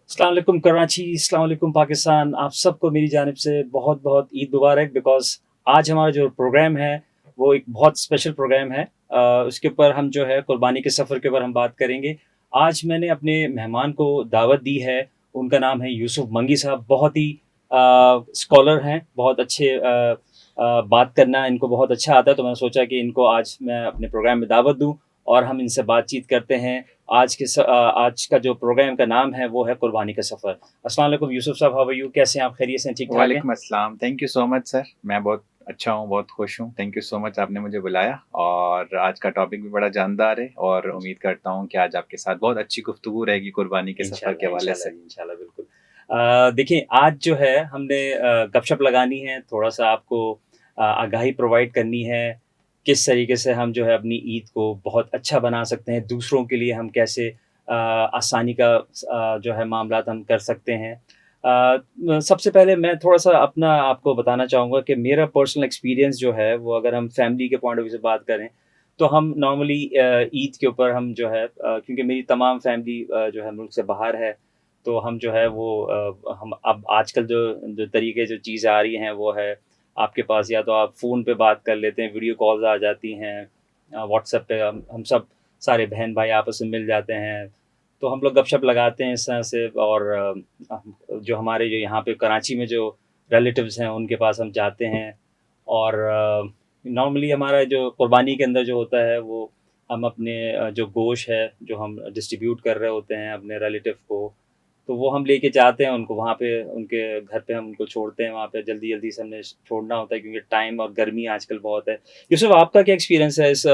السلام علیکم کراچی، السلام علیکم پاکستان. آپ سب کو میری جانب سے بہت بہت عید مبارک. بیکاز آج ہمارا جو پروگرام ہے وہ ایک بہت اسپیشل پروگرام ہے. اس کے اوپر ہم جو ہے قربانی کے سفر کے اوپر ہم بات کریں گے. آج میں نے اپنے مہمان کو دعوت دی ہے. ان کا نام ہے یوسف منگی صاحب. بہت ہی اسکالر ہیں، بہت اچھے بات کرنا ان کو بہت اچھا آتا ہے. تو میں نے سوچا کہ ان کو آج میں اپنے پروگرام میں دعوت دوں اور ہم ان سے بات چیت کرتے ہیں. آج کا جو پروگرام کا نام ہے وہ ہے قربانی کا سفر. السلام علیکم یوسف صاحب، ہاؤ آر یو؟ کیسے ہیں آپ؟ خیریت سے ہیں؟ ٹھیک ٹھاک ہیں؟ وعلیکم السلام. تھینک یو سو مچ سر. میں بہت اچھا ہوں، بہت خوش ہوں. تھینک یو سو مچ، آپ نے مجھے بلایا. اور آج کا ٹاپک بھی بڑا جاندار ہے اور امید کرتا ہوں کہ آج آپ کے ساتھ بہت اچھی گفتگو رہے گی قربانی کے سفر کے حوالے سے. انشاءاللہ بالکل. دیکھیں، آج جو ہے ہم نے گپ شپ لگانی ہے، تھوڑا سا آپ کو آگاہی پرووائڈ کرنی ہے کس طریقے سے ہم جو ہے اپنی عید کو بہت اچھا بنا سکتے ہیں. دوسروں کے لیے ہم کیسے آسانی کا جو ہے معاملات ہم کر سکتے ہیں. سب سے پہلے میں تھوڑا سا اپنا آپ کو بتانا چاہوں گا کہ میرا پرسنل ایکسپیرینس جو ہے وہ، اگر ہم فیملی کے پوائنٹ آف ویو سے بات کریں تو ہم نارملی عید کے اوپر ہم جو ہے کیونکہ میری تمام فیملی جو ہے ملک سے باہر ہے، تو ہم جو ہے وہ ہم اب آج کل جو طریقے جو چیزیں آ رہی ہیں وہ ہے آپ کے پاس یا تو آپ فون پہ بات کر لیتے ہیں، ویڈیو کالز آ جاتی ہیں، واٹس ایپ پہ ہم سب سارے بہن بھائی آپس میں مل جاتے ہیں، تو ہم لوگ گپ شپ لگاتے ہیں اس طرح سے. اور جو ہمارے جو یہاں پہ کراچی میں جو ریلیٹیوز ہیں ان کے پاس ہم جاتے ہیں. اور نارملی ہمارا جو قربانی کے اندر جو ہوتا ہے وہ ہم اپنے جو گوشت ہے جو ہم ڈسٹریبیوٹ کر رہے ہوتے ہیں اپنے ریلیٹیو کو، تو وہ ہم لے کے جاتے ہیں ان کو وہاں پہ، ان کے گھر پہ ہم ان کو چھوڑتے ہیں. وہاں پہ جلدی جلدی سے ہم نے چھوڑنا ہوتا ہے کیونکہ ٹائم اور گرمی آج کل بہت ہے. یوسف، آپ کا کیا ایکسپیرینس ہے اس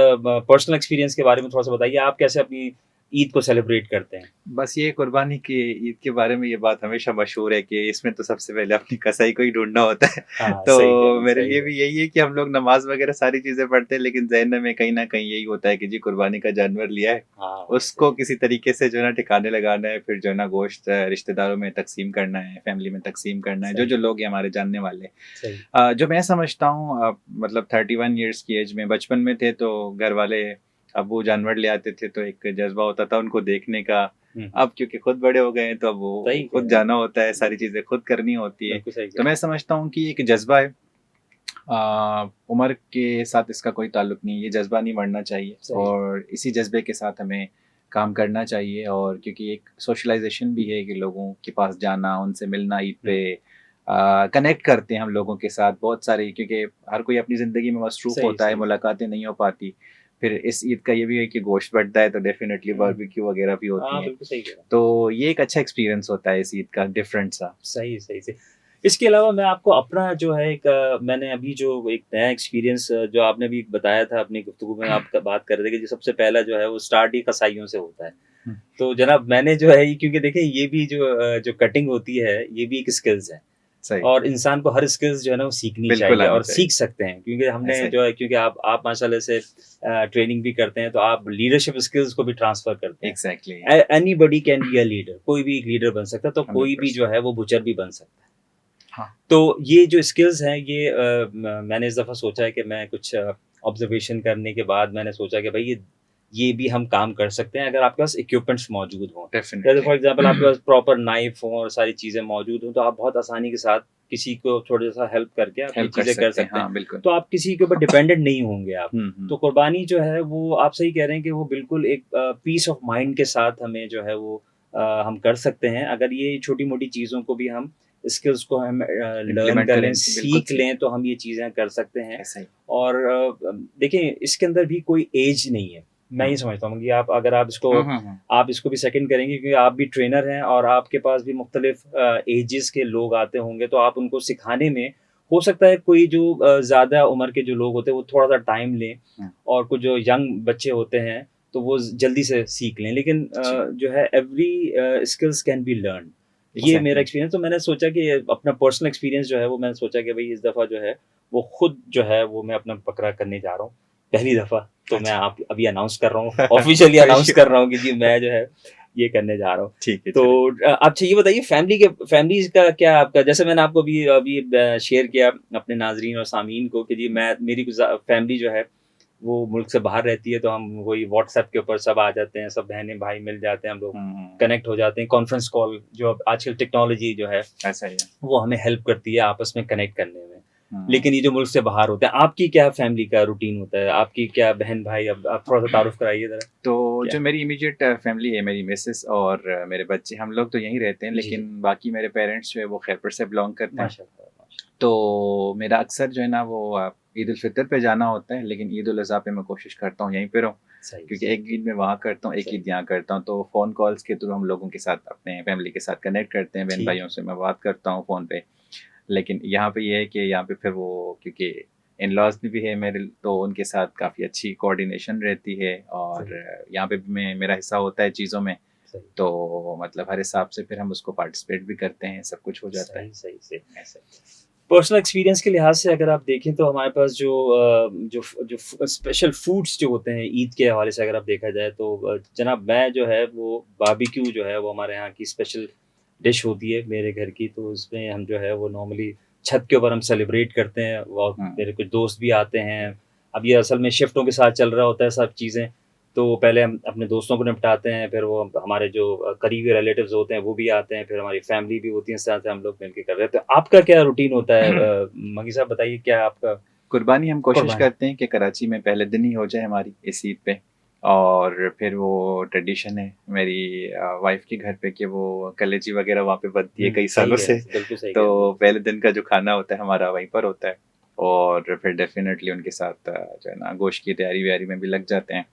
پرسنل ایکسپیرینس کے بارے میں تھوڑا سا بتائیے. آپ کیسے اپنی عید کو سیلیبریٹ کرتے ہیں؟ بس یہ قربانی کی عید کے بارے میں یہ بات ہمیشہ مشہور ہے کہ اس میں تو سب سے پہلے اپنی کسائی کو ہی ڈھونڈنا ہوتا ہے. ہاں، تو صحیح کہہ رہے ہیں، میرے صحیح لیے ہے. بھی یہی ہے کہ ہم لوگ نماز وغیرہ ساری چیزیں پڑھتے ہیں، لیکن ذہن میں کہیں نہ کہیں یہی ہوتا ہے کہ جی قربانی کا جانور لیا ہے، ہاں اس کو صحیح. کسی طریقے سے جو ہے نا ٹھکانے لگانا ہے، پھر جو ہے نا گوشت رشتہ داروں میں تقسیم کرنا ہے، فیملی میں تقسیم کرنا ہے، جو صحیح جو لوگ ہیں ہمارے جاننے والے. صحیح. جو میں سمجھتا ہوں مطلب 31 ایئرس کی ایج میں بچپن میں تھے تو گھر والے ابو جانور لے آتے تھے، تو ایک جذبہ ہوتا تھا ان کو دیکھنے کا. اب کیونکہ خود بڑے ہو گئے ہیں تو اب وہ صحیح کہہ خود رہے ہیں. جانا ہوتا ہے، ساری چیزیں خود کرنی ہوتی ہے. بالکل صحیح کہہ تو رہے میں ہیں. سمجھتا ہوں کہ یہ ایک جذبہ ہے، عمر کے ساتھ اس کا کوئی تعلق نہیں. یہ جذبہ نہیں مرنا چاہیے صحیح. اور اسی جذبے کے ساتھ ہمیں کام کرنا چاہیے. اور کیونکہ ایک سوشلائزیشن بھی ہے کہ لوگوں کے پاس جانا، ان سے ملنا، عید پہ کنیکٹ کرتے ہیں ہم لوگوں کے ساتھ بہت ساری، کیونکہ ہر کوئی اپنی زندگی میں مصروف صحیح ہوتا ہے، صحیح. ملاقاتیں نہیں ہو پاتی. پھر اس عید کا یہ بھی ہے کہ گوشت بڑھتا ہے تو ڈیفینیٹلی باربیکیو وغیرہ بھی ہاں ہوتی ہیں. بالکل صحیح کہہ رہے ہیں. تو یہ ایک اچھا ایکسپیرینس ہوتا ہے اس عید کا، ڈفرینٹ سا. صحیح صحیح سے. اس کے علاوہ میں آپ کو اپنا جو ہے ایک میں نے ابھی جو ایک نیا ایکسپیرینس جو آپ نے بھی بتایا تھا اپنی گفتگو میں، آپ بات کر رہے تھے کہ جو سب سے پہلا جو ہے وہ اسٹارٹ ہی قصائیوں سے ہوتا ہے. تو جناب میں نے جو ہے کیونکہ دیکھیں یہ بھی جو کٹنگ ہوتی ہے یہ بھی ایک اسکلز ہے، صحیح، اور انسان کو ہر اسکلز جو ہے نا وہ سیکھنی بالکل چاہیے آنی اور چاہیے. سیکھ سکتے ہیں کیونکہ ہم نے ایسا ہی، جو ہے کیونکہ آپ ماشاء اللہ سے ٹریننگ بھی کرتے ہیں تو آپ لیڈرشپ اسکلز کو بھی ٹرانسفر کرتے ہیں. Exactly, anybody can be a leader, کوئی بھی ایک لیڈر بن سکتا ہے، تو کوئی بھی 100%. جو ہے وہ بچر بھی بن سکتا ہے. ہاں، تو یہ جو اسکلز ہیں یہ میں نے اس دفعہ سوچا ہے کہ میں کچھ آبزرویشن کرنے کے بعد میں نے سوچا کہ بھائی یہ بھی ہم کام کر سکتے ہیں اگر آپ کے پاس اکوپمنٹس موجود ہوں. جیسے ڈیفینیٹلی. فار ایگزامپل آپ کے پاس پراپر نائف ہوں اور ساری چیزیں موجود ہوں تو آپ بہت آسانی کے ساتھ کسی کو تھوڑا سا ہیلپ کر کے آپ یہ ہیلپ کر چیزیں کر سکتے ہیں. ہاں بالکل. تو آپ کسی کے اوپر ڈپینڈنٹ نہیں ہوں گے آپ. تو قربانی جو ہے وہ آپ صحیح کہہ رہے ہیں کہ وہ بالکل ایک پیس آف مائنڈ کے ساتھ ہمیں جو ہے وہ ہم کر سکتے ہیں اگر یہ چھوٹی موٹی چیزوں کو بھی ہم اسکلس کو ہم لرن امپلیمنٹ کر کریں، لیں، بالکل سیکھ صحیح. لیں تو ہم یہ چیزیں کر سکتے ہیں. ایسا ہی. اور دیکھیں اس کے اندر بھی کوئی ایج نہیں ہے. میں یہ سمجھتا ہوں کہ اگر آپ اس کو بھی سیکنڈ کریں گے کیونکہ آپ بھی ٹرینر ہیں اور آپ کے پاس بھی مختلف ایجز کے لوگ آتے ہوں گے تو آپ ان کو سکھانے میں ہو سکتا ہے کوئی جو زیادہ عمر کے جو لوگ ہوتے ہیں وہ تھوڑا سا ٹائم لیں اور کچھ جو ینگ بچے ہوتے ہیں تو وہ جلدی سے سیکھ لیں، لیکن جو ہے every skills can be learn. یہ میرا ایکسپیرینس. تو میں نے سوچا کہ اپنا پرسنل ایکسپیرینس جو ہے وہ میں نے سوچا کہ بھائی اس دفعہ جو ہے وہ خود جو ہے وہ میں اپنا پکڑا کرنے جا رہا ہوں پہلی دفعہ. تو میں آپ ابھی اناؤنس کر رہا ہوں، آفیشیلی اناؤنس کر رہا ہوں کہ جی میں جو ہے یہ کرنے جا رہا ہوں. ٹھیک ہے. تو اچھا یہ بتائیے فیملی کا کیا آپ کا، جیسے میں نے آپ کو ابھی شیئر کیا اپنے ناظرین اور سامعین کو کہ جی میری فیملی جو ہے وہ ملک سے باہر رہتی ہے تو ہم وہی واٹس ایپ کے اوپر سب آ جاتے ہیں, سب بہنیں بھائی مل جاتے ہیں, ہم لوگ کنیکٹ ہو جاتے ہیں. کانفرنس کال جو اب آج کل ٹیکنالوجی جو ہے ایسا ہی ہے. وہ ہمیں ہیلپ کرتی ہے آپس میں کنیکٹ کرنے میں. لیکن یہ جو ملک سے باہر ہوتے ہیں, آپ کی کیا فیملی کا روٹین ہوتا ہے, آپ کی کیا بہن بھائی, اب آپ تھوڑا سا تعارف کرائیے ذرا. تو جو میری امیڈیٹ فیملی ہے, میری مسز اور میرے بچے, ہم لوگ تو یہیں رہتے ہیں, لیکن باقی میرے پیرنٹس جو ہے وہ خیبر سے بلانگ کرتے ہیں. ماشاء اللہ. تو میرا اکثر جو ہے نا وہ عید الفطر پہ جانا ہوتا ہے, لیکن عید الاضحیٰ پہ میں کوشش کرتا ہوں یہیں پہ رہوں, کیونکہ ایک عید میں وہاں کرتا ہوں, ایک عید یہاں کرتا ہوں. تو فون کالز کے تھرو ہم لوگوں کے ساتھ, اپنے فیملی کے ساتھ کنیکٹ کرتے ہیں, بہن بھائیوں سے میں بات کرتا ہوں فون پہ. لیکن یہاں پہ یہ ہے کہ یہاں پہ پھر وہ, کیونکہ ان لاز بھی ہے میرے, تو ان کے ساتھ کافی اچھی کوآرڈینیشن رہتی ہے, اور یہاں پہ بھی میرا حصہ ہوتا ہے چیزوں میں, تو مطلب ہر حساب سے پھر ہم اس کو پارٹیسپیٹ بھی کرتے ہیں, سب کچھ ہو جاتا ہے. صحیح سے. پرسنل ایکسپیرینس کے لحاظ سے اگر آپ دیکھیں تو ہمارے پاس جو اسپیشل فوڈس جو ہوتے ہیں عید کے حوالے سے اگر آپ دیکھا جائے تو جناب میں جو ہے وہ باربیکیو جو ہے وہ ہمارے یہاں کی اسپیشل ڈش ہوتی ہے میرے گھر کی. تو اس میں ہم جو ہے وہ نارملی چھت کے اوپر ہم سیلیبریٹ کرتے ہیں, اور میرے کچھ دوست بھی آتے ہیں. اب یہ اصل میں شفٹوں کے ساتھ چل رہا ہوتا ہے سب چیزیں, تو پہلے ہم اپنے دوستوں کو نپٹاتے ہیں, پھر وہ ہمارے جو قریبی ریلیٹیوز ہوتے ہیں وہ بھی آتے ہیں, پھر ہماری فیملی بھی ہوتی ہے, اس طرح سے ہم لوگ مل کے کر رہے ہیں. تو آپ کا کیا روٹین ہوتا ہے منگی صاحب, بتائیے کیا آپ کا. قربانی ہم کوشش کرتے ہیں کہ کراچی میں پہلے دن ہی ہو جائے ہماری اس عید پہ, اور پھر وہ ٹریڈیشن ہے میری وائف کے گھر پہ کہ وہ کلیجی وغیرہ وہاں پہ بنتی ہے کئی سالوں سے, تو پہلے دن کا جو کھانا ہوتا ہے ہمارا وہیں پر ہوتا ہے. اور پھر ڈیفینیٹلی ان کے ساتھ جو ہے نا گوشت کی تیاری ویاری میں بھی لگ جاتے ہیں,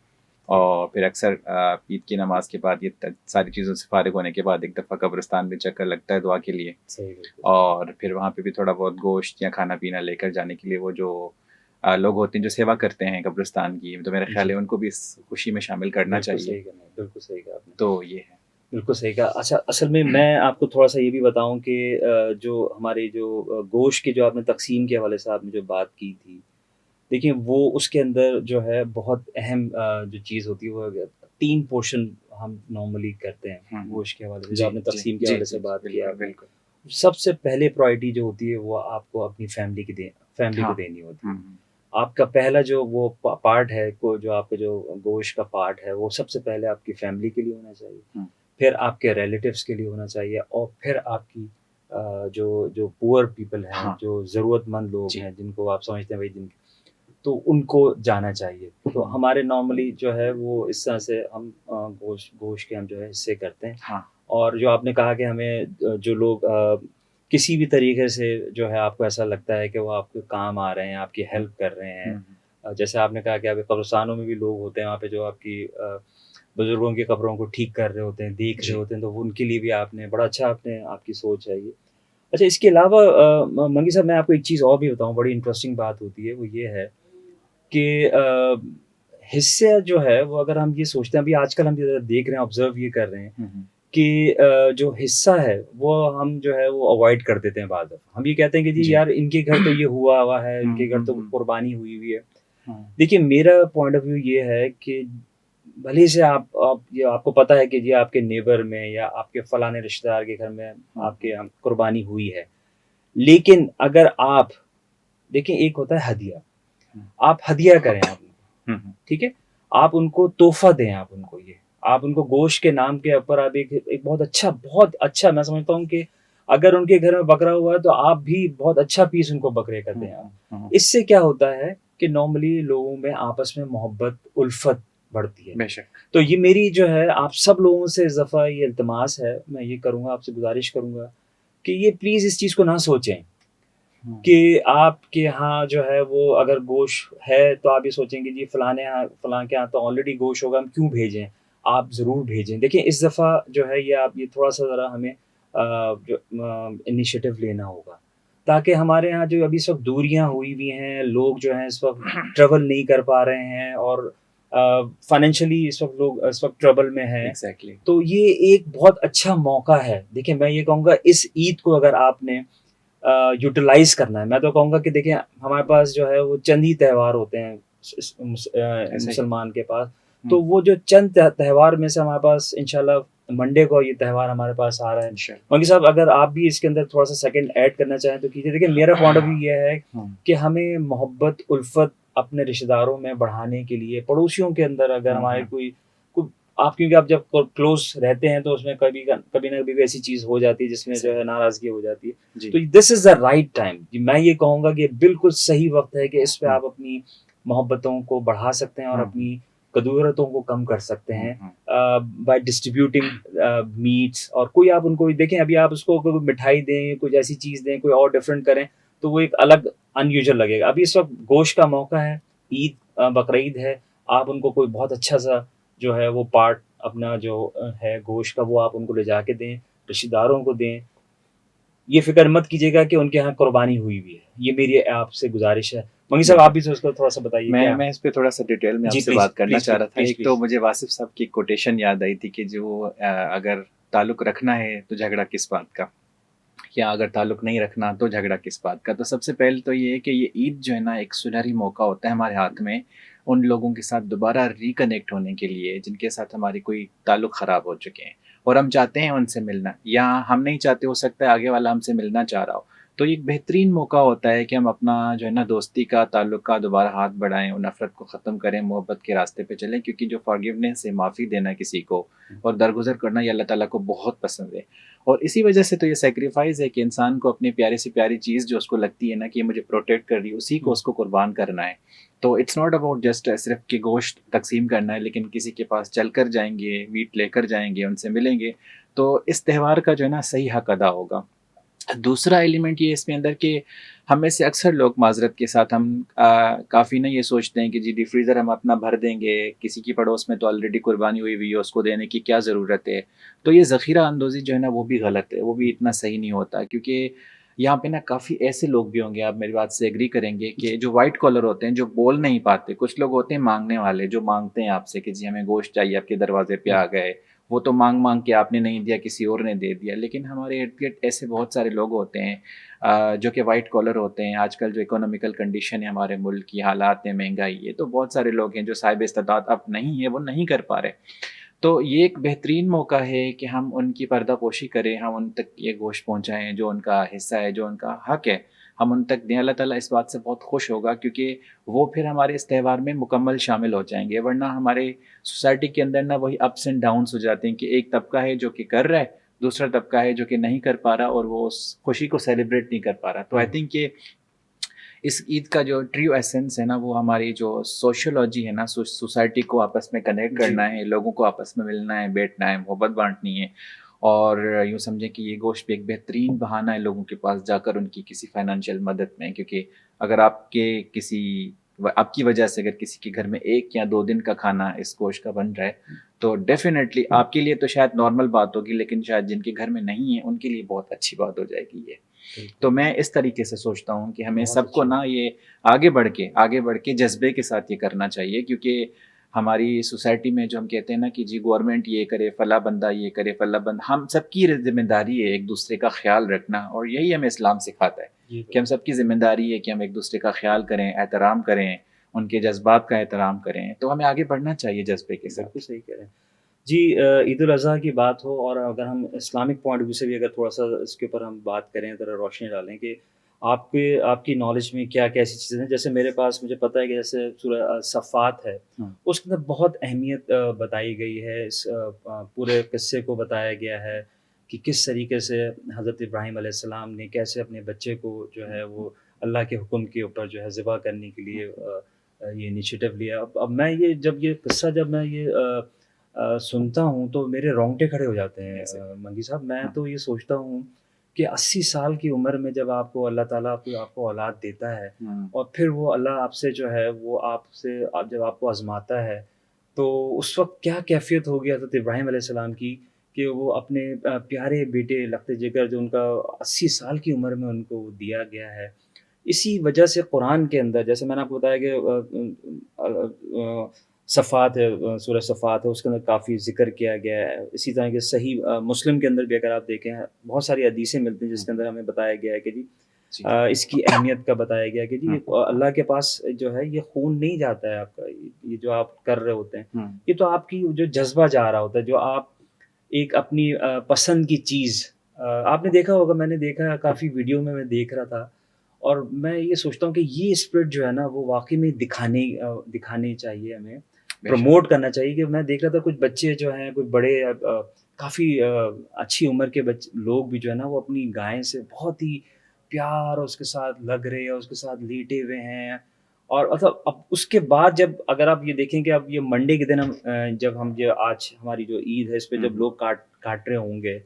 اور پھر اکثر عید کی نماز کے بعد یہ ساری چیزوں سے فارغ ہونے کے بعد ایک دفعہ قبرستان میں چکر لگتا ہے دعا کے لیے, اور پھر وہاں پہ بھی تھوڑا بہت گوشت یا کھانا پینا لے کر جانے کے لیے وہ جو لوگ ہوتے ہیں جو سیوا کرتے ہیں قبرستان کی, تو میرا خیال ہے ان کو بھی اس خوشی میں شامل کرنا چاہیے. بالکل صحیح کہا آپ نے. تو یہ ہے, بالکل صحیح کہا. اچھا, اصل میں آپ کو تھوڑا سا یہ بھی بتاؤں کہ جو ہماری جو گوشت کی جو آپ نے تقسیم کے حوالے سے آپ نے جو بات کی تھی, دیکھیں وہ اس کے اندر جو ہے بہت اہم جو چیز ہوتی ہے وہ 3 پورشن ہم نارملی کرتے ہیں گوشت کے حوالے سے. جو آپ نے تقسیم کے حوالے سے بات کیا, بالکل سب سے پہلے پرائرٹی جو ہوتی ہے وہ آپ کو اپنی فیملی کو دینی ہوتی ہے. آپ کا پہلا جو وہ پارٹ ہے, جو آپ کا جو گوشت کا پارٹ ہے, وہ سب سے پہلے آپ کی فیملی کے لیے ہونا چاہیے, پھر آپ کے ریلیٹیوس کے لیے ہونا چاہیے, اور پھر آپ کی جو پور پیپل ہیں, جو ضرورت مند لوگ ہیں, جن کو آپ سمجھتے ہیں بھائی جن تو ان کو جانا چاہیے. تو ہمارے نارملی جو ہے وہ اس طرح سے ہم گوشت کے ہم جو ہے حصے کرتے ہیں. اور جو آپ نے کہا کہ ہمیں جو لوگ کسی بھی طریقے سے جو ہے آپ کو ایسا لگتا ہے کہ وہ آپ کے کام آ رہے ہیں, آپ کی ہیلپ کر رہے ہیں, جیسے آپ نے کہا کہ ابھی قبرستانوں میں بھی لوگ ہوتے ہیں وہاں پہ جو آپ کی بزرگوں کی قبروں کو ٹھیک کر رہے ہوتے ہیں, دیکھ رہے ہوتے ہیں, تو ان کے لیے بھی آپ نے بڑا اچھا آپ کی سوچ ہے یہ. اچھا, اس کے علاوہ منگی صاحب میں آپ کو ایک چیز اور بھی بتاؤں, بڑی انٹرسٹنگ بات ہوتی ہے, وہ یہ ہے کہ حصہ جو ہے وہ اگر ہم یہ سوچتے ہیں, ابھی آج کل ہم دیکھ رہے ہیں, آبزرو یہ کر رہے ہیں کہ جو حصہ ہے وہ ہم جو ہے وہ اوائڈ کر دیتے ہیں. بعد ہم یہ کہتے ہیں کہ جی یار ان کے گھر تو یہ ہوا ہے, ان کے گھر تو قربانی ہوئی ہے. دیکھیے میرا پوائنٹ آف ویو یہ ہے کہ بھلے سے آپ کو پتہ ہے کہ جی آپ کے نیبر میں یا آپ کے فلاں رشتہ دار کے گھر میں آپ کے قربانی ہوئی ہے, لیکن اگر آپ دیکھیں ایک ہوتا ہے ہدیہ, آپ ہدیہ کریں آپ ان کو, ٹھیک ہے, آپ ان کو تحفہ دیں, آپ ان کو گوشت کے نام کے اوپر آپ ایک بہت اچھا میں سمجھتا ہوں کہ اگر ان کے گھر میں بکرا ہوا ہے تو آپ بھی بہت اچھا پیس ان کو بکرے کا دیں. اس سے کیا ہوتا ہے کہ نارملی لوگوں میں آپس میں محبت الفت بڑھتی ہے. تو یہ میری جو ہے آپ سب لوگوں سے اس دفعہ یہ التماس ہے, میں یہ کروں گا, آپ سے گزارش کروں گا کہ یہ پلیز اس چیز کو نہ سوچیں کہ آپ کے ہاں جو ہے وہ اگر گوشت ہے تو آپ یہ سوچیں گے جی فلاں کے ہاں تو آلریڈی گوشت ہوگا, ہم کیوں بھیجیں. آپ ضرور بھیجیں. دیکھیں اس دفعہ جو ہے یہ تھوڑا سا ذرا ہمیں انیشیٹو لینا ہوگا, تاکہ ہمارے ہاں جو ابھی اس وقت دوریاں ہوئی ہیں, لوگ جو ہیں اس وقت ٹریول نہیں کر پا رہے ہیں, اور فائنینشلی اس وقت لوگ اس وقت ٹریول میں ہیں. تو یہ ایک بہت اچھا موقع ہے. دیکھیں میں یہ کہوں گا اس عید کو اگر آپ نے یوٹیلائز کرنا ہے, میں تو کہوں گا کہ دیکھیں ہمارے پاس جو ہے وہ چند ہی تہوار ہوتے ہیں مسلمان کے پاس, تو وہ جو چند تہوار میں سے ہمارے پاس انشاءاللہ منڈے کو یہ تہوار ہمارے پاس آ رہا ہے. منگی صاحب اگر آپ بھی اس کے اندر تھوڑا سا سیکنڈ ایڈ کرنا چاہیں تو کیجیے. دیکھیں میرا پوائنٹ آف ویو یہ ہے کہ ہمیں محبت الفت اپنے رشتہ داروں میں بڑھانے کے لیے، پڑوسیوں کے اندر اگر ہمارے کوئی آپ کیونکہ آپ جب کلوز رہتے ہیں تو اس میں کبھی نہ کبھی ایسی چیز ہو جاتی ہے جس میں جو ہے ناراضگی ہو جاتی ہے. تو دس از دا رائٹ ٹائم. میں یہ کہوں گا کہ بالکل صحیح وقت ہے کہ اس پہ آپ اپنی محبتوں کو بڑھا سکتے ہیں اور اپنی قدورتوں کو کم کر سکتے ہیں بائی ڈسٹریبیوٹنگ میٹس. اور کوئی آپ ان کو دیکھیں، ابھی آپ اس کو کوئی مٹھائی دیں، کچھ ایسی چیز دیں، کوئی اور ڈفرینٹ کریں تو وہ ایک الگ ان یوزل لگے گا. ابھی اس وقت گوشت کا موقع ہے، عید بقرعید ہے، آپ ان کو کوئی بہت اچھا سا جو ہے وہ پارٹ اپنا جو ہے گوشت کا وہ آپ ان کو لے جا کے دیں، رشتہ داروں کو دیں. یہ فکر مت کیجیے گا کہ ان کے یہاں قربانی ہوئی ہوئی ہے. یہ میری آپ سے گزارش ہے. منگی صاحب آپ بھی اس کو تھوڑا سا بتائیے. میں اس پہ تھوڑا سا ڈیٹیل میں آپ سے بات کرنا چاہ رہا تھا. ایک تو مجھے واصف صاحب کی کوٹیشن یاد آئی تھی کہ جو اگر تعلق رکھنا ہے تو جھگڑا کس بات کا، یا اگر تعلق نہیں رکھنا تو جھگڑا کس بات کا. تو سب سے پہلے تو یہ ہے کہ یہ عید جو ہے نا ایک سنہری موقع ہوتا ہے ہمارے ہاتھ میں ان لوگوں کے ساتھ دوبارہ ریکنیکٹ ہونے کے لیے جن کے ساتھ ہماری کوئی تعلق خراب ہو چکے ہیں اور ہم چاہتے ہیں ان سے ملنا، یا ہم نہیں چاہتے، ہو سکتا ہے آگے والا ہم سے ملنا چاہ رہا ہو. تو ایک بہترین موقع ہوتا ہے کہ ہم اپنا جو ہے نا دوستی کا تعلق کا دوبارہ ہاتھ بڑھائیں اور نفرت کو ختم کریں، محبت کے راستے پہ چلیں. کیونکہ جو فارگیونیس ہے، معافی دینا کسی کو اور درگزر کرنا، یہ اللہ تعالیٰ کو بہت پسند ہے. اور اسی وجہ سے تو یہ سیکریفائز ہے کہ انسان کو اپنی پیاری سے پیاری چیز جو اس کو لگتی ہے نا کہ یہ مجھے پروٹیکٹ کر رہی ہے، اسی کو اس کو قربان کرنا ہے. تو اٹس ناٹ اباؤٹ جسٹ صرف کہ گوشت تقسیم کرنا ہے، لیکن کسی کے پاس چل کر جائیں گے، میٹ لے کر جائیں گے، ان سے ملیں گے، تو اس تہوار کا جو ہے نا صحیح حق ادا ہوگا. دوسرا ایلیمنٹ یہ اس میں اندر کہ ہم میں سے اکثر لوگ معذرت کے ساتھ ہم کافی نہ یہ سوچتے ہیں کہ جی ڈی فریزر ہم اپنا بھر دیں گے، کسی کی پڑوس میں تو آلریڈی قربانی ہوئی ہوئی ہے، اس کو دینے کی کیا ضرورت ہے. تو یہ ذخیرہ اندوزی جو ہے نا وہ بھی غلط ہے، وہ بھی اتنا صحیح نہیں ہوتا. کیونکہ یہاں پہ نا کافی ایسے لوگ بھی ہوں گے، آپ میری بات سے ایگری کریں گے، کہ جو وائٹ کالر ہوتے ہیں، جو بول نہیں پاتے. کچھ لوگ ہوتے ہیں مانگنے والے، جو مانگتے ہیں آپ سے کہ جی ہمیں گوشت چاہیے، آپ کے دروازے پہ آ گئے، وہ تو مانگ کے آپ نے نہیں دیا، کسی اور نے دے دیا. لیکن ہمارے ارد گرد ایسے بہت سارے لوگ ہوتے ہیں جو کہ وائٹ کالر ہوتے ہیں. آج کل جو اکنامیکل کنڈیشن ہے ہمارے ملک کی، حالات ہیں، مہنگائی ہے، تو بہت سارے لوگ ہیں جو صاحب استطاعت اب نہیں ہے، وہ نہیں کر پا رہے. تو یہ ایک بہترین موقع ہے کہ ہم ان کی پردہ پوشی کریں، ہم ان تک یہ گوشت پہنچائیں جو ان کا حصہ ہے، جو ان کا حق ہے، ہم ان تک دیں. اللہ تعالیٰ اس بات سے بہت خوش ہوگا، کیونکہ وہ پھر ہمارے اس تہوار میں مکمل شامل ہو جائیں گے. ورنہ ہمارے سوسائٹی کے اندر نا وہی اپس اینڈ ڈاؤنس ہو جاتے ہیں کہ ایک طبقہ ہے جو کہ کر رہا ہے، دوسرا طبقہ ہے جو کہ نہیں کر پا رہا، اور وہ اس خوشی کو سیلیبریٹ نہیں کر پا رہا. تو آئی تھنک کہ اس عید کا جو ٹریو ایسنس ہے نا، وہ ہماری جو سوشولوجی ہے نا، سوسائٹی کو آپس میں کنیکٹ کرنا ہے، لوگوں کو آپس میں ملنا ہے، بیٹھنا ہے، محبت بانٹنی ہے. اور یوں سمجھیں کہ یہ گوشت بھی ایک بہترین بہانہ ہے لوگوں کے پاس جا کر ان کی کسی فائنینشیل مدد میں. کیونکہ اگر آپ کی وجہ سے اگر کسی کے گھر میں 1 یا 2 دن کا کھانا اس گوشت کا بن رہا ہے، تو ڈیفینیٹلی آپ کے لیے تو شاید نارمل بات ہوگی، لیکن شاید جن کے گھر میں نہیں ہے ان کے لیے بہت اچھی بات ہو جائے گی یہ. تو میں اس طریقے سے سوچتا ہوں کہ ہمیں سب کو نا یہ آگے بڑھ کے جذبے کے ساتھ یہ کرنا چاہیے. کیونکہ ہماری سوسائٹی میں جو ہم کہتے ہیں نا کہ جی گورنمنٹ یہ کرے، فلاں بندہ یہ کرے، فلاں بندہ، ہم سب کی ذمہ داری ہے ایک دوسرے کا خیال رکھنا. اور یہی ہمیں اسلام سکھاتا ہے کہ ہم سب کی ذمہ داری ہے کہ ہم ایک دوسرے کا خیال کریں، احترام کریں، ان کے جذبات کا احترام کریں. تو ہمیں آگے بڑھنا چاہیے جذبے کے ساتھ. بالکل صحیح کہہ رہے ہیں جی. عید الاضحیٰ کی بات ہو، اور اگر ہم اسلامک پوائنٹ ویو سے بھی اگر تھوڑا سا اس کے اوپر ہم بات کریں، ذرا روشنی ڈالیں کہ آپ کی نالج میں کیا کیا ایسی چیزیں ہیں. جیسے میرے پاس مجھے پتہ ہے کہ جیسے سورہ صفات ہے، اس کے اندر بہت اہمیت بتائی گئی ہے. اس پورے قصے کو بتایا گیا ہے کہ کس طریقے سے حضرت ابراہیم علیہ السلام نے کیسے اپنے بچے کو جو ہے وہ اللہ کے حکم کے اوپر جو ہے ذبح کرنے کے لیے یہ انیشیٹو لیا. اب میں یہ قصہ جب میں یہ سنتا ہوں تو میرے رونگٹے کھڑے ہو جاتے ہیں منگی صاحب. میں تو یہ سوچتا ہوں کہ 80 سال کی عمر میں جب آپ کو اللہ تعالیٰ آپ کو اولاد دیتا ہے، اور پھر وہ اللہ آپ سے جو ہے وہ جب آپ کو آزماتا ہے، تو اس وقت کیا کیفیت ہوگی حضرت ابراہیم علیہ السلام کی کہ وہ اپنے پیارے بیٹے لخت جگر جو ان کا 80 سال کی عمر میں ان کو دیا گیا ہے. اسی وجہ سے قرآن کے اندر جیسے میں نے آپ کو بتایا کہ صفات ہے، سورہ صفات ہے، اس کے اندر کافی ذکر کیا گیا ہے. اسی طرح کے صحیح مسلم کے اندر بھی اگر آپ دیکھیں بہت ساری حدیثیں ملتی ہیں جس کے اندر ہمیں بتایا گیا ہے کہ جی اس کی اہمیت کا بتایا گیا کہ جی اللہ کے پاس جو ہے یہ خون نہیں جاتا ہے آپ کا، یہ جو آپ کر رہے ہوتے ہیں، یہ تو آپ کی جو جذبہ جا رہا ہوتا ہے، جو آپ ایک اپنی پسند کی چیز. آپ نے دیکھا ہوگا، میں نے دیکھا کافی ویڈیو میں دیکھ رہا تھا، اور میں یہ سوچتا ہوں کہ یہ اسپرٹ جو ہے نا وہ واقعی میں دکھانی چاہیے ہمیں، پروموٹ کرنا چاہیے. کہ میں دیکھ رہا تھا کچھ بچے جو ہیں، کچھ بڑے کافی اچھی عمر کے لوگ بھی جو ہے نا وہ اپنی گائے سے بہت ہی پیار اور اس کے ساتھ لگ رہے ہیں، اس کے ساتھ لیٹے ہوئے ہیں. اور مطلب اب اس کے بعد جب اگر آپ یہ دیکھیں کہ اب یہ منڈے کے دن جب ہم جو آج ہماری جو عید ہے اس پہ جب لوگ کاٹ رہے ہوں گے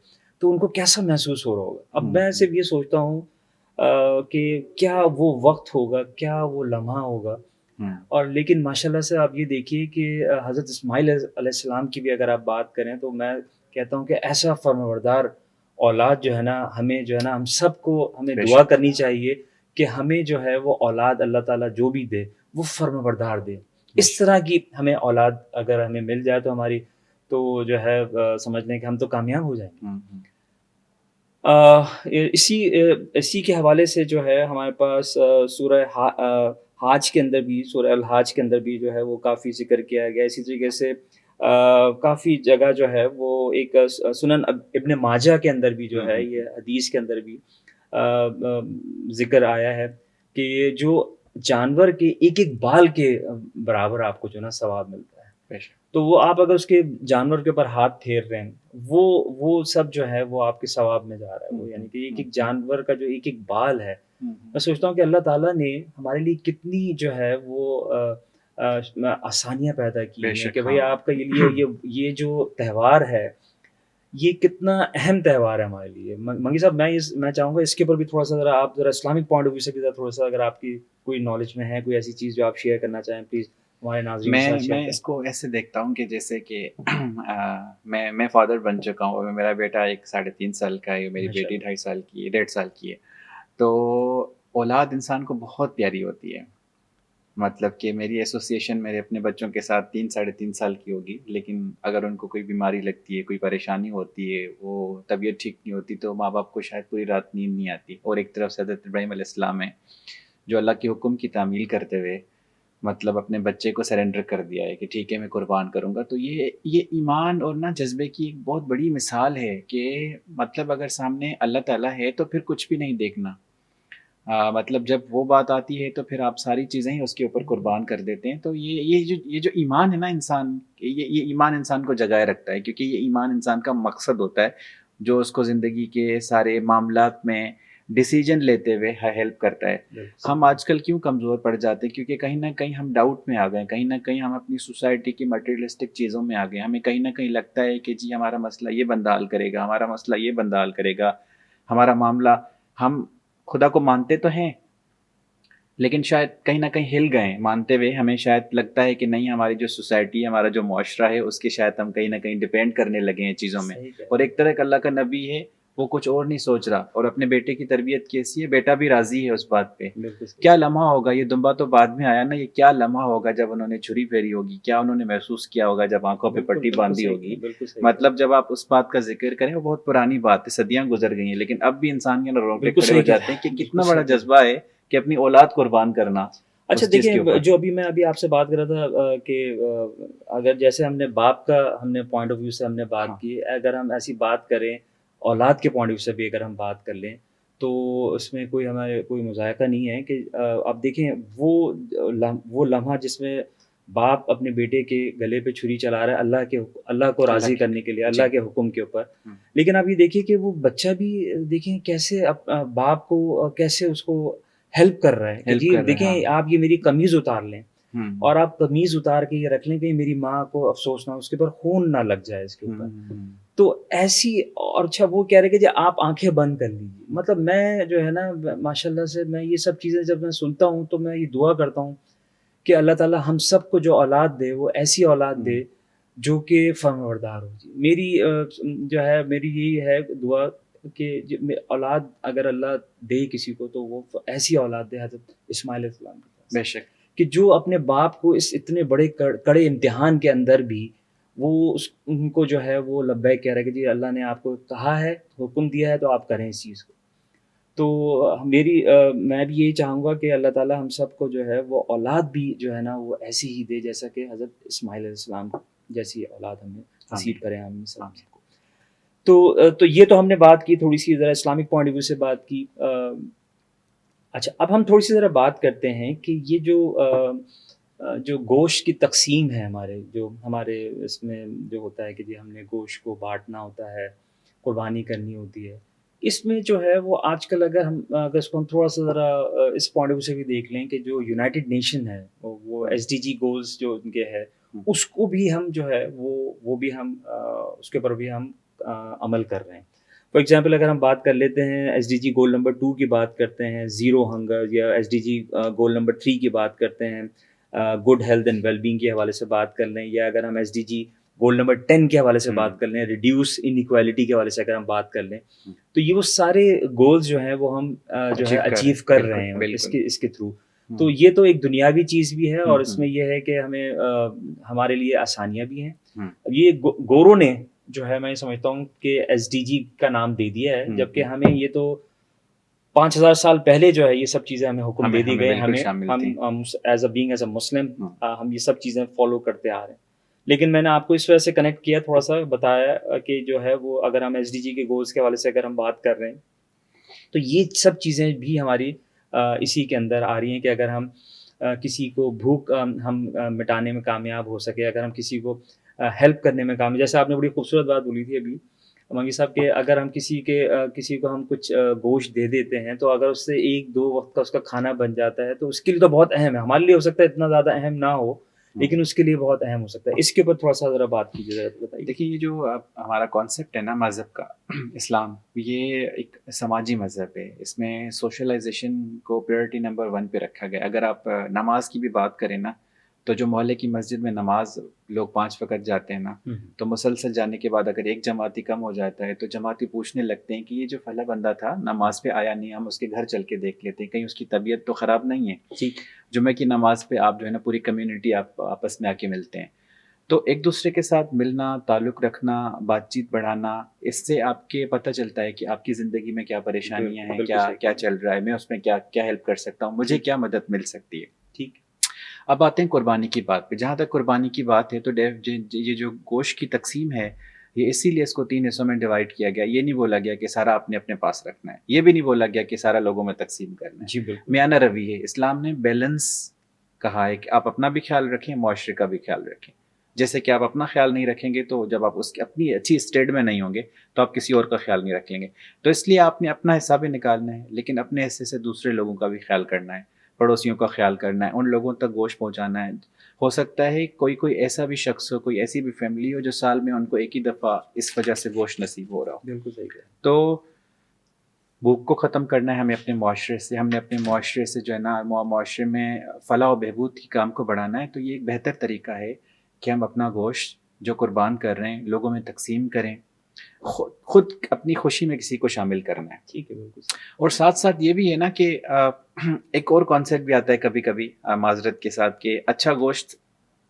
تو ان کو کیسا محسوس ہو رہا ہوگا. اب میں صرف یہ سوچتا ہوں کہ کیا وہ وقت ہوگا، کیا وہ لمحہ ہوگا. اور لیکن ماشاءاللہ سے آپ یہ دیکھیے کہ حضرت اسماعیل علیہ السلام کی بھی اگر آپ بات کریں تو میں کہتا ہوں کہ ایسا فرمانبردار اولاد جو ہے نا، ہمیں جو ہے نا ہم سب کو ہمیں دعا کرنی چاہیے کہ ہمیں جو ہے وہ اولاد اللہ تعالیٰ جو بھی دے وہ فرمانبردار دے. اس طرح کی ہمیں اولاد اگر ہمیں مل جائے تو ہماری تو جو ہے سمجھ لیں کہ ہم تو کامیاب ہو جائیں گے. اسی کے حوالے سے جو ہے ہمارے پاس سورہ حاج کے اندر بھی، سورہ الحاج کے اندر بھی جو ہے وہ کافی ذکر کیا گیا. اسی طریقے سے کافی جگہ جو ہے وہ ایک سنن ابن ماجہ کے اندر بھی جو ہے یہ حدیث کے اندر بھی ذکر آیا ہے کہ یہ جو جانور کے ایک ایک بال کے برابر آپ کو جو نا ثواب ملتا ہے. تو وہ آپ اگر اس کے جانور کے اوپر ہاتھ پھیر رہے ہیں وہ سب جو ہے وہ آپ کے ثواب میں جا رہا ہے. وہ یعنی کہ ایک ایک جانور کا جو ایک ایک بال ہے، میں سوچتا ہوں کہ اللہ تعالیٰ نے ہمارے لیے کتنی جو ہے وہ آسانیاں پیدا کی ہیں کہ بھئی آپ کا یہ جو تہوار ہے یہ کتنا اہم تہوار ہے ہمارے لیے. منگی صاحب میں چاہوں گا اس کے اوپر بھی تھوڑا سا ذرا آپ ذرا اسلامک پوائنٹ آف ویو سے بھی تھوڑا سا اگر آپ کی کوئی نالج میں ہے کوئی ایسی چیز جو آپ شیئر کرنا چاہیں پلیز ہمارے ناظرین کے ساتھ شیئر کریں. میں اس کو ایسے دیکھتا ہوں کہ جیسے کہ میں فادر بن چکا ہوں اور میرا بیٹا 3.5 سال کا ہے، میری بیٹی 2.5 سال کی ہے، 1.5 سال کی ہے. تو اولاد انسان کو بہت پیاری ہوتی ہے. مطلب کہ میری ایسوسیشن میرے اپنے بچوں کے ساتھ 3-3.5 سال کی ہوگی، لیکن اگر ان کو کوئی بیماری لگتی ہے، کوئی پریشانی ہوتی ہے، وہ طبیعت ٹھیک نہیں ہوتی تو ماں باپ کو شاید پوری رات نیند نہیں آتی. اور ایک طرف سے حضرت ابراہیم علیہ السلام ہے جو اللہ کے حکم کی تعمیل کرتے ہوئے مطلب اپنے بچے کو سرنڈر کر دیا ہے کہ ٹھیک ہے میں قربان کروں گا. تو یہ ایمان اور نا جذبے کی ایک بہت بڑی مثال ہے کہ مطلب اگر سامنے اللہ تعالیٰ ہے تو پھر کچھ بھی نہیں دیکھنا. مطلب جب وہ بات آتی ہے تو پھر آپ ساری چیزیں ہی اس کے اوپر قربان کر دیتے ہیں. تو یہ جو ایمان ہے نا انسان، یہ ایمان انسان کو جگائے رکھتا ہے، کیونکہ یہ ایمان انسان کا مقصد ہوتا ہے جو اس کو زندگی کے سارے معاملات میں ڈیسیجن لیتے ہوئے ہیلپ کرتا ہے. ہم آج کل کیوں کمزور پڑ جاتے ہیں؟ کیونکہ کہیں نہ کہیں ہم ڈاؤٹ میں آ گئے، کہیں نہ کہیں ہم اپنی سوسائٹی کی مٹیریلسٹک چیزوں میں آ گئے. ہمیں کہیں نہ کہیں لگتا ہے کہ جی ہمارا مسئلہ یہ بندہ حل کرے گا، ہمارا مسئلہ یہ بندہ حل کرے گا، ہمارا معاملہ. ہم خدا کو مانتے تو ہیں لیکن شاید کہیں نہ کہیں ہل گئے مانتے ہوئے. ہمیں شاید لگتا ہے کہ نہیں، ہماری جو سوسائٹی ہے، ہمارا جو معاشرہ ہے، اس کے شاید ہم کہیں نہ کہیں ڈیپینڈ کرنے لگے ہیں چیزوں میں. اور ایک طرح کا اللہ کا نبی ہے، وہ کچھ اور نہیں سوچ رہا. اور اپنے بیٹے کی تربیت کیسی ہے، بیٹا بھی راضی ہے اس بات پہ. کیا لمحہ ہوگا، یہ دنبا تو بعد میں آیا نا، یہ کیا لمحہ ہوگا جب انہوں نے چھری پھیری ہوگی، کیا انہوں نے محسوس کیا ہوگا جب آنکھوں پہ پٹی باندھی ہوگی. مطلب جب آپ اس بات کا ذکر کریں، وہ بہت پرانی بات ہے، صدیاں گزر گئی ہیں، لیکن اب بھی انسان کے رونگٹے کھڑے ہو جاتے ہیں کہ کتنا بڑا جذبہ ہے کہ اپنی اولاد قربان کرنا. اچھا دیکھیں، جو ابھی میں آپ سے بات کر رہا تھا کہ اگر جیسے ہم نے باپ کا ہم نے پوائنٹ آف ویو سے ہم نے بات کی، اگر ہم ایسی بات کریں اولاد کے پوائنٹ آف ویو سے بھی اگر ہم بات کر لیں تو اس میں ہمارے کوئی مذائقہ نہیں ہے. کہ آپ دیکھیں وہ لمحہ جس میں باپ اپنے بیٹے کے گلے پہ چھری چلا رہا ہے اللہ کو راضی کرنے کے لیے، اللہ کے حکم کے اوپر. لیکن آپ یہ دیکھیے کہ وہ بچہ بھی دیکھیں کیسے باپ کو کیسے اس کو ہیلپ کر رہا ہے کہ جی دیکھیں آپ یہ میری قمیض اتار لیں، اور آپ قمیض اتار کے یہ رکھ لیں کہ میری ماں کو افسوس نہ، اس کے اوپر خون نہ لگ جائے اس کے اوپر. تو ایسی، اور اچھا وہ کہہ رہے کہ جی آپ آنکھیں بند کر لیجیے. مطلب میں جو ہے نا ماشاءاللہ سے میں یہ سب چیزیں جب میں سنتا ہوں تو میں یہ دعا کرتا ہوں کہ اللہ تعالیٰ ہم سب کو جو اولاد دے وہ ایسی اولاد دے جو کہ فرمانبردار ہو. جی میری جو ہے میری یہی ہے دعا کہ اولاد اگر اللہ دے کسی کو تو وہ ایسی اولاد دے حضرت اسماعیل علیہ السلام بے شک، کہ جو اپنے باپ کو اس اتنے بڑے کڑے امتحان کے اندر بھی وہ ان کو جو ہے وہ لبیک کہہ رہا ہے کہ جی اللہ نے آپ کو کہا ہے، حکم دیا ہے تو آپ کریں اس چیز کو. تو میں بھی یہی چاہوں گا کہ اللہ تعالیٰ ہم سب کو جو ہے وہ اولاد بھی جو ہے نا وہ ایسی ہی دے جیسا کہ حضرت اسماعیل علیہ السلام جیسی اولاد ہمیں نصیب کریں ہم سب کو. تو یہ تو ہم نے بات کی تھوڑی سی ذرا اسلامک پوائنٹ آف ویو سے بات کی. اچھا، اب ہم تھوڑی سی ذرا بات کرتے ہیں کہ یہ جو گوشت کی تقسیم ہے جو ہمارے اس میں جو ہوتا ہے کہ جی ہم نے گوشت کو بانٹنا ہوتا ہے، قربانی کرنی ہوتی ہے، اس میں جو ہے وہ آج کل اگر اس کو ہم تھوڑا سا ذرا اس پوائنٹ آف ویو سے بھی دیکھ لیں کہ جو یونائٹڈ نیشن ہے وہ ایس ڈی جی گولز جو ان کے ہے، اس کو بھی ہم جو ہے وہ بھی ہم اس کے اوپر بھی ہم عمل کر رہے ہیں. فار ایگزامپل اگر ہم بات کر لیتے ہیں S D G goal number 2 کی بات کرتے ہیں، زیرو ہنگر، یا S D G goal number 3 کی بات کرتے ہیں، good health and well being کے حوالے سے بات کر لیں، یا اگر ہم S D G goal number 10 کے حوالے سے بات کر لیں، ریڈیوس انیکوالٹی کے حوالے سے اگر ہم بات کر لیں، تو یہ وہ سارے گولز جو ہیں وہ ہم جو ہے اچیو کر رہے ہیں اس کے تھرو. تو یہ تو ایک دنیاوی چیز بھی ہے، اور اس میں یہ ہے کہ ہمیں ہمارے لیے آسانیاں بھی ہیں. یہ گورو نے جو ہے میں سمجھتا ہوں کہ ایس ڈی جی کا نام دے دیا ہے، جبکہ ہمیں یہ تو 5000 سال پہلے جو ہے یہ سب چیزیں ہمیں حکم دے دی گئے، ہم ایز اے مسلم ہم یہ سب چیزیں فالو کرتے آ رہے ہیں. لیکن میں نے آپ کو اس وجہ سے کنیکٹ کیا، تھوڑا سا بتایا کہ جو ہے وہ اگر ہم ایس ڈی جی کے گولز کے حوالے سے اگر ہم بات کر رہے ہیں تو یہ سب چیزیں بھی ہماری اسی کے اندر آ رہی ہیں کہ اگر ہم کسی کو بھوک ہم مٹانے میں کامیاب ہو سکے، اگر ہم کسی کو ہیلپ کرنے میں کامیاب، جیسے آپ نے بڑی خوبصورت بات بولی تھی ابھی منگی صاحب کہ اگر ہم کسی کو ہم کچھ گوشت دے دیتے ہیں تو اگر اس سے 1-2 وقت کا اس کا کھانا بن جاتا ہے تو اس کے لیے تو بہت اہم ہے. ہمارے لیے ہو سکتا ہے اتنا زیادہ اہم نہ ہو، لیکن اس کے لیے بہت اہم ہو سکتا ہے. اس کے اوپر تھوڑا سا ذرا بات کیجیے، ذرا بتائیے. دیکھیے یہ جو ہمارا کانسیپٹ ہے نا مذہب کا، اسلام، یہ ایک سماجی مذہب ہے. اس میں سوشلائزیشن کو پریورٹی نمبر 1 پہ رکھا گیا. اگر آپ نماز کی بھی بات کریں نا، تو جو محلے کی مسجد میں نماز لوگ 5 وقت جاتے ہیں نا، تو مسلسل جانے کے بعد اگر ایک جماعتی کم ہو جاتا ہے تو جماعتی پوچھنے لگتے ہیں کہ یہ جو فلاں بندہ تھا نماز پہ آیا نہیں، ہم اس کے گھر چل کے دیکھ لیتے ہیں کہیں اس کی طبیعت تو خراب نہیں ہے. جمعہ کی نماز پہ آپ جو ہے نا پوری کمیونٹی آپ آپس میں آ کے ملتے ہیں. تو ایک دوسرے کے ساتھ ملنا، تعلق رکھنا، بات چیت بڑھانا، اس سے آپ کے پتہ چلتا ہے کہ آپ کی زندگی میں کیا پریشانیاں ہیں، کیا چل رہا ہے، میں اس میں کیا ہیلپ کر سکتا ہوں، مجھے کیا مدد مل سکتی ہے. ٹھیک. اب آتے ہیں قربانی کی بات پہ. جہاں تک قربانی کی بات ہے تو یہ جو گوشت کی تقسیم ہے، یہ اسی لیے اس کو 3 حصوں میں ڈیوائڈ کیا گیا. یہ نہیں بولا گیا کہ سارا اپنے پاس رکھنا ہے، یہ بھی نہیں بولا گیا کہ سارا لوگوں میں تقسیم کرنا ہے. جی بالکل میانہ روی ہے. اسلام نے بیلنس کہا ہے کہ آپ اپنا بھی خیال رکھیں، معاشرے کا بھی خیال رکھیں. جیسے کہ آپ اپنا خیال نہیں رکھیں گے تو جب آپ اس کی اپنی اچھی اسٹیٹ میں نہیں ہوں گے تو آپ کسی اور کا خیال نہیں رکھ لیں گے. تو اس لیے آپ نے اپنا حصہ بھی نکالنا ہے، لیکن اپنے حصے سے دوسرے لوگوں کا بھی خیال کرنا ہے، پڑوسیوں کا خیال کرنا ہے، ان لوگوں تک گوشت پہنچانا ہے. ہو سکتا ہے کوئی ایسا بھی شخص ہو، کوئی ایسی بھی فیملی ہو جو سال میں ان کو ایک ہی دفعہ اس وجہ سے گوشت نصیب ہو رہا ہو. بالکل صحیح ہے. تو بھوک کو ختم کرنا ہے ہمیں اپنے معاشرے سے. ہم نے اپنے معاشرے سے جو ہے نا معاشرے میں فلاح و بہبود کی کام کو بڑھانا ہے. تو یہ ایک بہتر طریقہ ہے کہ ہم اپنا گوشت جو قربان کر رہے ہیں لوگوں میں تقسیم کریں، خود اپنی خوشی میں کسی کو شامل کرنا ہے. ٹھیک ہے بالکل. اور ساتھ ساتھ یہ بھی ہے نا کہ ایک اور کانسیپٹ بھی آتا ہے کبھی کبھی معذرت کے ساتھ، کہ اچھا گوشت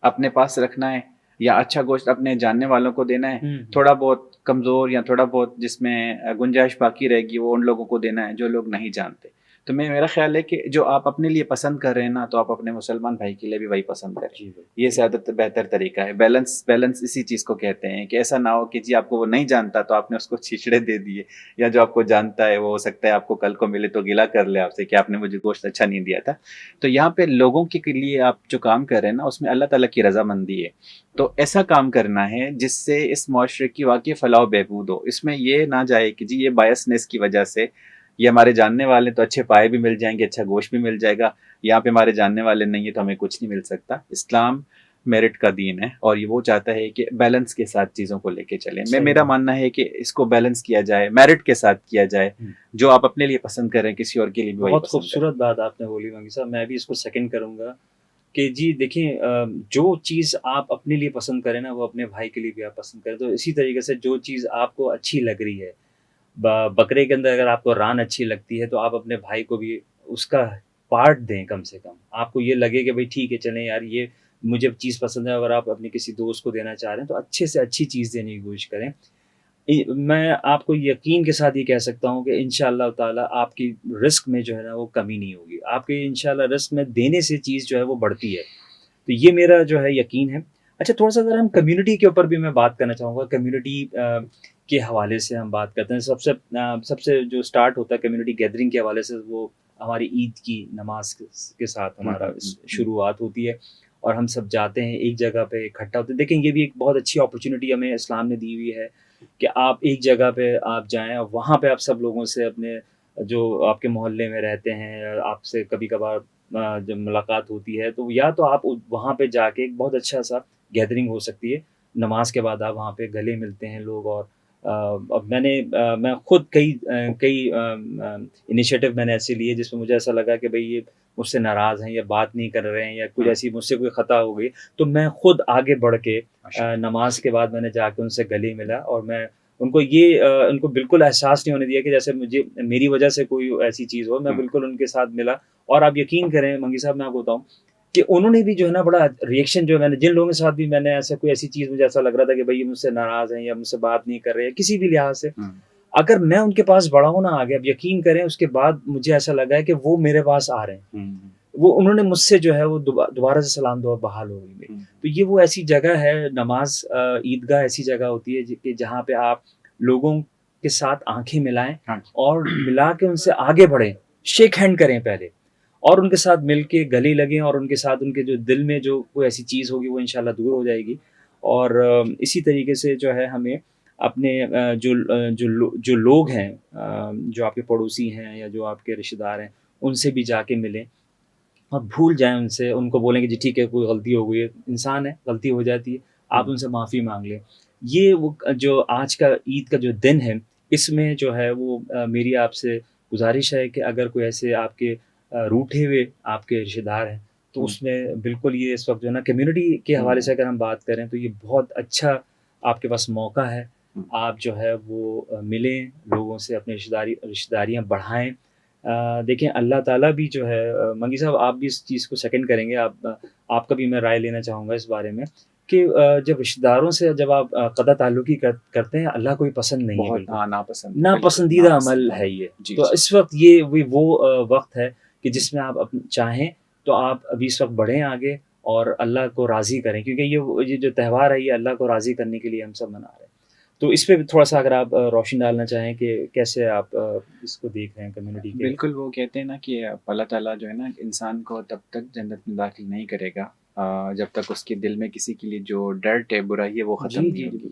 اپنے پاس رکھنا ہے یا اچھا گوشت اپنے جاننے والوں کو دینا ہے. تھوڑا بہت کمزور یا تھوڑا بہت جس میں گنجائش باقی رہے گی وہ ان لوگوں کو دینا ہے جو لوگ نہیں جانتے. تو میرا خیال ہے کہ جو آپ اپنے لیے پسند کر رہے ہیں نا، تو آپ اپنے مسلمان بھائی کے لیے بھی وہی پسند کریں. یہ زیادہ بہتر طریقہ ہے. بیلنس اسی چیز کو کہتے ہیں کہ ایسا نہ ہو کہ جی آپ کو وہ نہیں جانتا تو آپ نے اس کو چھچڑے دے دیے، یا جو آپ کو جانتا ہے وہ ہو سکتا ہے آپ کو کل کو ملے تو گلہ کر لے آپ سے کہ آپ نے مجھے گوشت اچھا نہیں دیا تھا. تو یہاں پہ لوگوں کے لیے آپ جو کام کر رہے ہیں نا اس میں اللہ تعالیٰ کی رضامندی ہے. تو ایسا کام کرنا ہے جس سے اس معاشرے کی واقعی فلاح و بہبود ہو. اس میں یہ نہ جائے کہ جی یہ بائسنس کی وجہ سے یہ ہمارے جاننے والے تو اچھے پائے بھی مل جائیں گے، اچھا گوشت بھی مل جائے گا، یہاں پہ ہمارے جاننے والے نہیں ہیں تو ہمیں کچھ نہیں مل سکتا. اسلام میرٹ کا دین ہے اور یہ وہ چاہتا ہے کہ بیلنس کے ساتھ چیزوں کو لے کے چلیں. میرا ماننا ہے کہ اس کو بیلنس کیا جائے، میرٹ کے ساتھ کیا جائے. جو آپ اپنے لیے پسند کریں کسی اور کے لیے بھی وہی بہت پسند خوبصورت بات آپ نے بولی منگی صاحب. میں بھی اس کو سیکنڈ کروں گا کہ جی دیکھیں جو چیز آپ اپنے لیے پسند کریں نا وہ اپنے بھائی کے لیے بھی آپ پسند کریں. تو اسی طریقے سے جو چیز آپ کو اچھی لگ رہی ہے، بکرے کے اندر اگر آپ کو ران اچھی لگتی ہے تو آپ اپنے بھائی کو بھی اس کا پارٹ دیں. کم سے کم آپ کو یہ لگے کہ بھائی ٹھیک ہے چلیں یار یہ مجھے چیز پسند ہے، اگر آپ اپنے کسی دوست کو دینا چاہ رہے ہیں تو اچھے سے اچھی چیز دینے کی کوشش کریں. میں آپ کو یقین کے ساتھ یہ کہہ سکتا ہوں کہ انشاءاللہ تعالیٰ آپ کی رزق میں جو ہے نا وہ کمی نہیں ہوگی. آپ کے انشاءاللہ رزق میں دینے سے چیز جو ہے وہ بڑھتی ہے. تو یہ میرا جو ہے یقین ہے. اچھا تھوڑا سا اگر ہم کمیونٹی کے اوپر بھی میں بات کرنا چاہوں گا. کمیونٹی کے حوالے سے ہم بات کرتے ہیں. سب سے جو سٹارٹ ہوتا ہے کمیونٹی گیدرنگ کے حوالے سے وہ ہماری عید کی نماز کے ساتھ ہمارا شروعات ہوتی ہے اور ہم سب جاتے ہیں ایک جگہ پہ اکٹھا ہوتے ہیں. دیکھیں یہ بھی ایک بہت اچھی اپرچونیٹی ہمیں اسلام نے دی ہوئی ہے کہ آپ ایک جگہ پہ آپ جائیں اور وہاں پہ آپ سب لوگوں سے اپنے جو آپ کے محلے میں رہتے ہیں آپ سے کبھی کبھار جب ملاقات ہوتی ہے تو یا تو آپ وہاں پہ جا کے ایک بہت اچھا سا گیدرنگ ہو سکتی ہے. نماز کے بعد آپ وہاں پہ گلے ملتے ہیں لوگ. اور اب میں خود کئی انیشیٹو میں نے ایسے لیے جس میں مجھے ایسا لگا کہ بھئی یہ مجھ سے ناراض ہیں یا بات نہیں کر رہے ہیں یا کچھ ایسی مجھ سے کوئی خطا ہو گئی تو میں خود آگے بڑھ کے نماز کے بعد میں نے جا کے ان سے گلے ملا اور میں ان کو بالکل احساس نہیں ہونے دیا کہ جیسے مجھے میری وجہ سے کوئی ایسی چیز ہو. میں بالکل ان کے ساتھ ملا اور آپ یقین کریں منگی صاحب میں آپ کو بتاؤں کہ انہوں نے بھی جو ہے نا بڑا ریئیکشن جو میں نے جن لوگوں کے ساتھ بھی میں نے ایسی چیز مجھے ایسا لگ رہا تھا کہ بھائی مجھ سے ناراض ہیں یا مجھ سے بات نہیں کر رہے ہیں کسی بھی لحاظ سے, اگر میں ان کے پاس بڑا ہوں نا آگے, اب یقین کریں اس کے بعد مجھے ایسا لگا ہے کہ وہ میرے پاس آ رہے ہیں. انہوں نے مجھ سے جو ہے وہ دوبارہ سے سلام دعا بحال ہو گئی. تو یہ وہ ایسی جگہ ہے نماز عیدگاہ ایسی جگہ ہوتی ہے کہ جہاں پہ آپ لوگوں کے ساتھ آنکھیں ملائیں اور ملا کے ان سے آگے بڑھیں, شیک ہینڈ کریں پہلے اور ان کے ساتھ مل کے گلے لگیں اور ان کے ساتھ ان کے جو دل میں جو کوئی ایسی چیز ہوگی وہ انشاءاللہ دور ہو جائے گی. اور اسی طریقے سے جو ہے ہمیں اپنے جو لوگ ہیں جو آپ کے پڑوسی ہیں یا جو آپ کے رشتہ دار ہیں ان سے بھی جا کے ملیں اور بھول جائیں ان سے, ان کو بولیں کہ جی ٹھیک ہے کوئی غلطی ہو گئی ہے, انسان ہے غلطی ہو جاتی ہے, آپ ان سے معافی مانگ لیں. یہ وہ جو آج کا عید کا جو دن ہے اس میں جو ہے وہ میری آپ سے گزارش ہے کہ اگر کوئی ایسے آپ کے روٹھے ہوئے آپ کے رشتہ دار ہیں تو اس میں بالکل یہ اس وقت جو ہے نا کمیونٹی کے حوالے سے اگر ہم بات کریں تو یہ بہت اچھا آپ کے پاس موقع ہے. آپ جو ہے وہ ملیں لوگوں سے, اپنے رشتہ داریاں بڑھائیں. دیکھیں اللہ تعالیٰ بھی جو ہے منگی صاحب آپ بھی اس چیز کو سیکنڈ کریں گے, آپ کا بھی میں رائے لینا چاہوں گا اس بارے میں کہ جب رشتہ داروں سے جب آپ قطع تعلقی کرتے ہیں اللہ کو بھی پسند نہیں ہے, بالکل ناپسندیدہ عمل ہے یہ. تو اس وقت یہ وہ وقت ہے کہ جس میں آپ چاہیں تو آپ ابھی اس وقت بڑھیں آگے اور اللہ کو راضی کریں, کیونکہ یہ جو تہوار ہے یہ اللہ کو راضی کرنے کے لیے ہم سب منا رہے ہیں. تو اس پہ تھوڑا سا اگر آپ روشن ڈالنا چاہیں کہ کیسے آپ اس کو دیکھ رہے ہیں کمیونٹی کے. بالکل, وہ کہتے ہیں نا کہ اللہ تعالیٰ جو ہے نا انسان کو تب تک جنت میں داخل نہیں کرے گا جب تک اس کے دل میں کسی کے لیے جو ڈرٹ ہے برائی ہے وہ ختم نہیں ہوگی.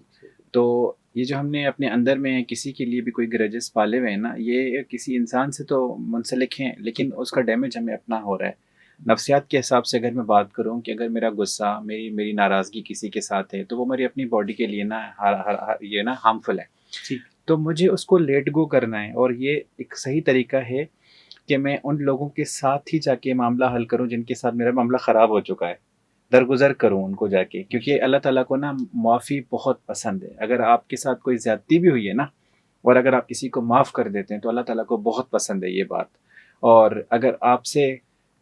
تو یہ جو ہم نے اپنے اندر میں کسی کے لیے بھی کوئی گرجز پالے ہوئے ہیں نا, یہ کسی انسان سے تو منسلک ہیں لیکن اس کا ڈیمیج ہمیں اپنا ہو رہا ہے. نفسیات کے حساب سے اگر میں بات کروں کہ اگر میرا غصہ میری ناراضگی کسی کے ساتھ ہے تو وہ میری اپنی باڈی کے لیے نا یہ نا ہارمفل ہے. تو مجھے اس کو لیٹ گو کرنا ہے اور یہ ایک صحیح طریقہ ہے کہ میں ان لوگوں کے ساتھ ہی جا کے معاملہ حل کروں جن کے ساتھ میرا معاملہ خراب ہو چکا ہے, درگزر کروں ان کو جا کے, کیونکہ اللہ تعالیٰ کو نا معافی بہت پسند ہے. اگر آپ کے ساتھ کوئی زیادتی بھی ہوئی ہے نا اور اگر آپ کسی کو معاف کر دیتے ہیں تو اللہ تعالیٰ کو بہت پسند ہے یہ بات. اور اگر آپ سے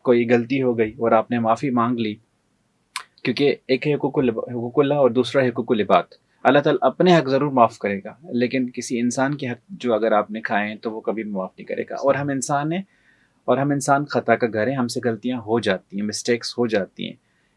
کوئی غلطی ہو گئی اور آپ نے معافی مانگ لی, کیونکہ ایک ہے حقوق اللہ اور دوسرا حقوق العباد. اللہ تعالیٰ اپنے حق ضرور معاف کرے گا لیکن کسی انسان کے حق جو اگر آپ نے کھائے ہیں تو وہ کبھی معاف نہیں کرے گا. اور ہم انسان ہیں اور ہم انسان خطا کا گھر ہیں, ہم سے غلطیاں ہو جاتی ہیں, مسٹیکس ہو جاتی ہیں.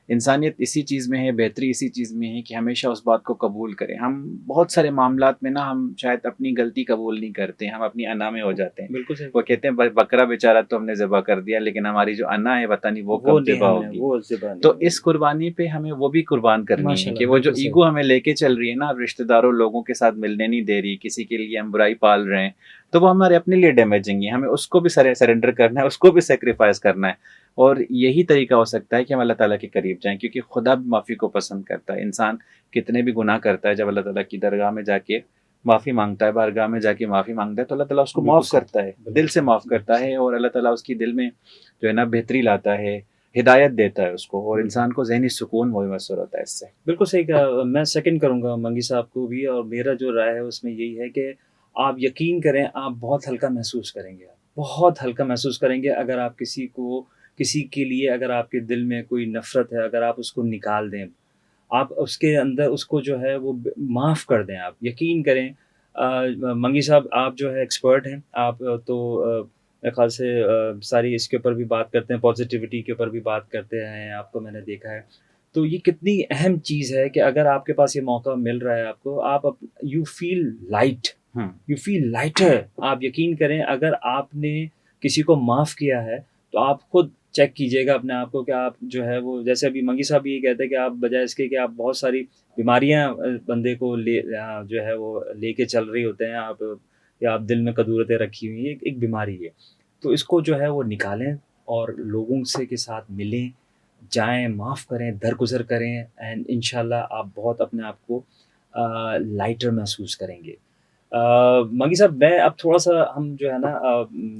انسانیت اسی چیز میں ہے, بہتری اسی چیز میں ہے کہ ہمیشہ اس بات کو قبول کریں. ہم بہت سارے معاملات میں نا ہم شاید اپنی غلطی قبول نہیں کرتے, ہم اپنی انا میں ہو جاتے ہیں. بالکل وہ کہتے ہیں بکرا بیچارہ تو ہم نے ذبح کر دیا لیکن ہماری جو انا ہے پتہ نہیں وہ کب ذبح ہوگی. تو اس قربانی پہ ہمیں وہ بھی قربان کرنی ہے کہ وہ جو ایگو ہمیں لے کے چل رہی ہے نا, رشتہ داروں لوگوں کے ساتھ ملنے نہیں دے رہی, کسی کے لیے ہم برائی پال رہے ہیں, تو وہ ہمارے اپنے لیے ڈیمیجنگ ہے. ہمیں اس کو بھی سرنڈر کرنا ہے, اس کو بھی سیکریفائس کرنا ہے. اور یہی طریقہ ہو سکتا ہے کہ ہم اللہ تعالیٰ کے قریب جائیں, کیونکہ خدا بھی معافی کو پسند کرتا ہے. انسان کتنے بھی گناہ کرتا ہے, جب اللہ تعالیٰ کی درگاہ میں جا کے معافی مانگتا ہے, بارگاہ میں جا کے معافی مانگتا ہے, تو اللہ تعالیٰ اس کو معاف کرتا ہے, دل سے معاف کرتا ہے. اور اللہ تعالیٰ اس کی دل میں جو ہے نا بہتری لاتا ہے, ہدایت دیتا ہے اس کو, اور انسان کو ذہنی سکون میسر ہوتا ہے اس سے. بالکل صحیح کہا. میں سیکنڈ کروں گا منگی صاحب کو بھی, اور میرا جو رائے ہے اس میں یہی ہے کہ آپ یقین کریں آپ بہت ہلکا محسوس کریں گے, بہت ہلکا محسوس کریں گے اگر آپ کسی کے لیے اگر آپ کے دل میں کوئی نفرت ہے, اگر آپ اس کو نکال دیں, آپ اس کے اندر اس کو جو ہے وہ معاف کر دیں. آپ یقین کریں منگی صاحب آپ جو ہے ایکسپرٹ ہیں, آپ تو میرے خیال سے ساری اس کے اوپر بھی بات کرتے ہیں, پازیٹیوٹی کے اوپر بھی بات کرتے ہیں, آپ کو میں نے دیکھا ہے. تو یہ کتنی اہم چیز ہے کہ اگر آپ کے پاس یہ موقع مل رہا ہے آپ کو, آپ you feel light, you feel lighter. آپ یقین کریں اگر آپ نے کسی کو معاف کیا ہے تو آپ خود چیک کیجیے گا اپنے آپ کو کہ آپ جو ہے وہ، جیسے ابھی منگی صاحب یہ کہتے ہیں کہ آپ بجائے اس کے کہ آپ بہت ساری بیماریاں بندے کو جو ہے وہ لے کے چل رہی ہوتے ہیں آپ، یا آپ دل میں قدورتیں رکھی ہوئی ہیں، ایک بیماری ہے، تو اس کو جو ہے وہ نکالیں اور لوگوں سے کے ساتھ ملیں، جائیں، معاف کریں، درگزر کریں، اینڈ انشاءاللہ آپ بہت اپنے آپ کو لائٹر محسوس کریں گے۔ منگی صاحب میں اب تھوڑا سا ہم جو ہے نا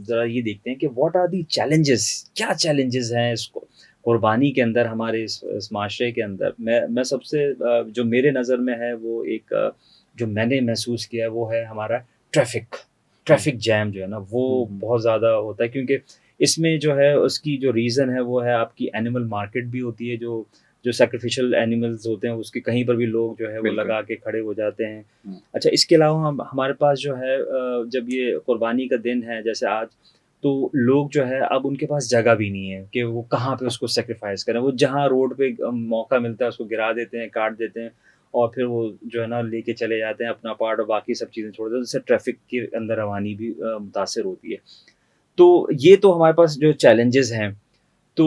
ذرا یہ دیکھتے ہیں کہ واٹ آر دی چیلنجز، کیا چیلنجز ہیں اس کو قربانی کے اندر، ہمارے اس معاشرے کے اندر۔ میں سب سے جو میرے نظر میں ہے وہ ایک جو میں نے محسوس کیا ہے وہ ہے ہمارا ٹریفک جیم جو ہے نا وہ بہت زیادہ ہوتا ہے، کیونکہ اس میں جو ہے اس کی جو ریزن ہے وہ ہے آپ کی اینیمل مارکیٹ بھی ہوتی ہے، جو سیکریفیشل اینیملز ہوتے ہیں اس کے کہیں پر بھی لوگ جو ہے وہ لگا کے کھڑے ہو جاتے ہیں۔ اچھا، اس کے علاوہ ہمارے پاس جو ہے جب یہ قربانی کا دن ہے جیسے آج، تو لوگ جو ہے اب ان کے پاس جگہ بھی نہیں ہے کہ وہ کہاں پہ اس کو سیکریفائز کریں، وہ جہاں روڈ پہ موقع ملتا ہے اس کو گرا دیتے ہیں، کاٹ دیتے ہیں، اور پھر وہ جو ہے نا لے کے چلے جاتے ہیں اپنا پارٹ اور باقی سب چیزیں چھوڑ دیتے ہیں، اس سے ٹریفک کے اندر روانی بھی متاثر ہوتی ہے۔ تو یہ تو ہمارے پاس جو چیلنجز ہیں، تو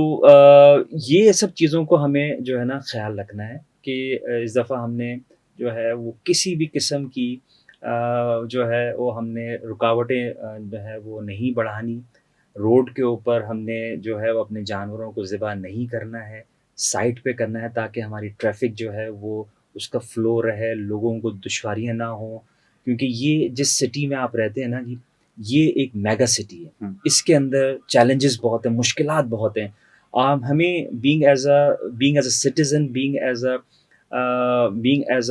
یہ سب چیزوں کو ہمیں جو ہے نا خیال رکھنا ہے کہ اس دفعہ ہم نے جو ہے وہ کسی بھی قسم کی جو ہے وہ ہم نے رکاوٹیں جو ہے وہ نہیں بڑھانی، روڈ کے اوپر ہم نے جو ہے وہ اپنے جانوروں کو ذبح نہیں کرنا ہے، سائٹ پہ کرنا ہے تاکہ ہماری ٹریفک جو ہے وہ اس کا فلو رہے، لوگوں کو دشواریاں نہ ہوں، کیونکہ یہ جس سٹی میں آپ رہتے ہیں نا جی، یہ ایک میگا سٹی ہے، اس کے اندر چیلنجز بہت ہیں، مشکلات بہت ہیں۔ ہمیں being as a citizen, being as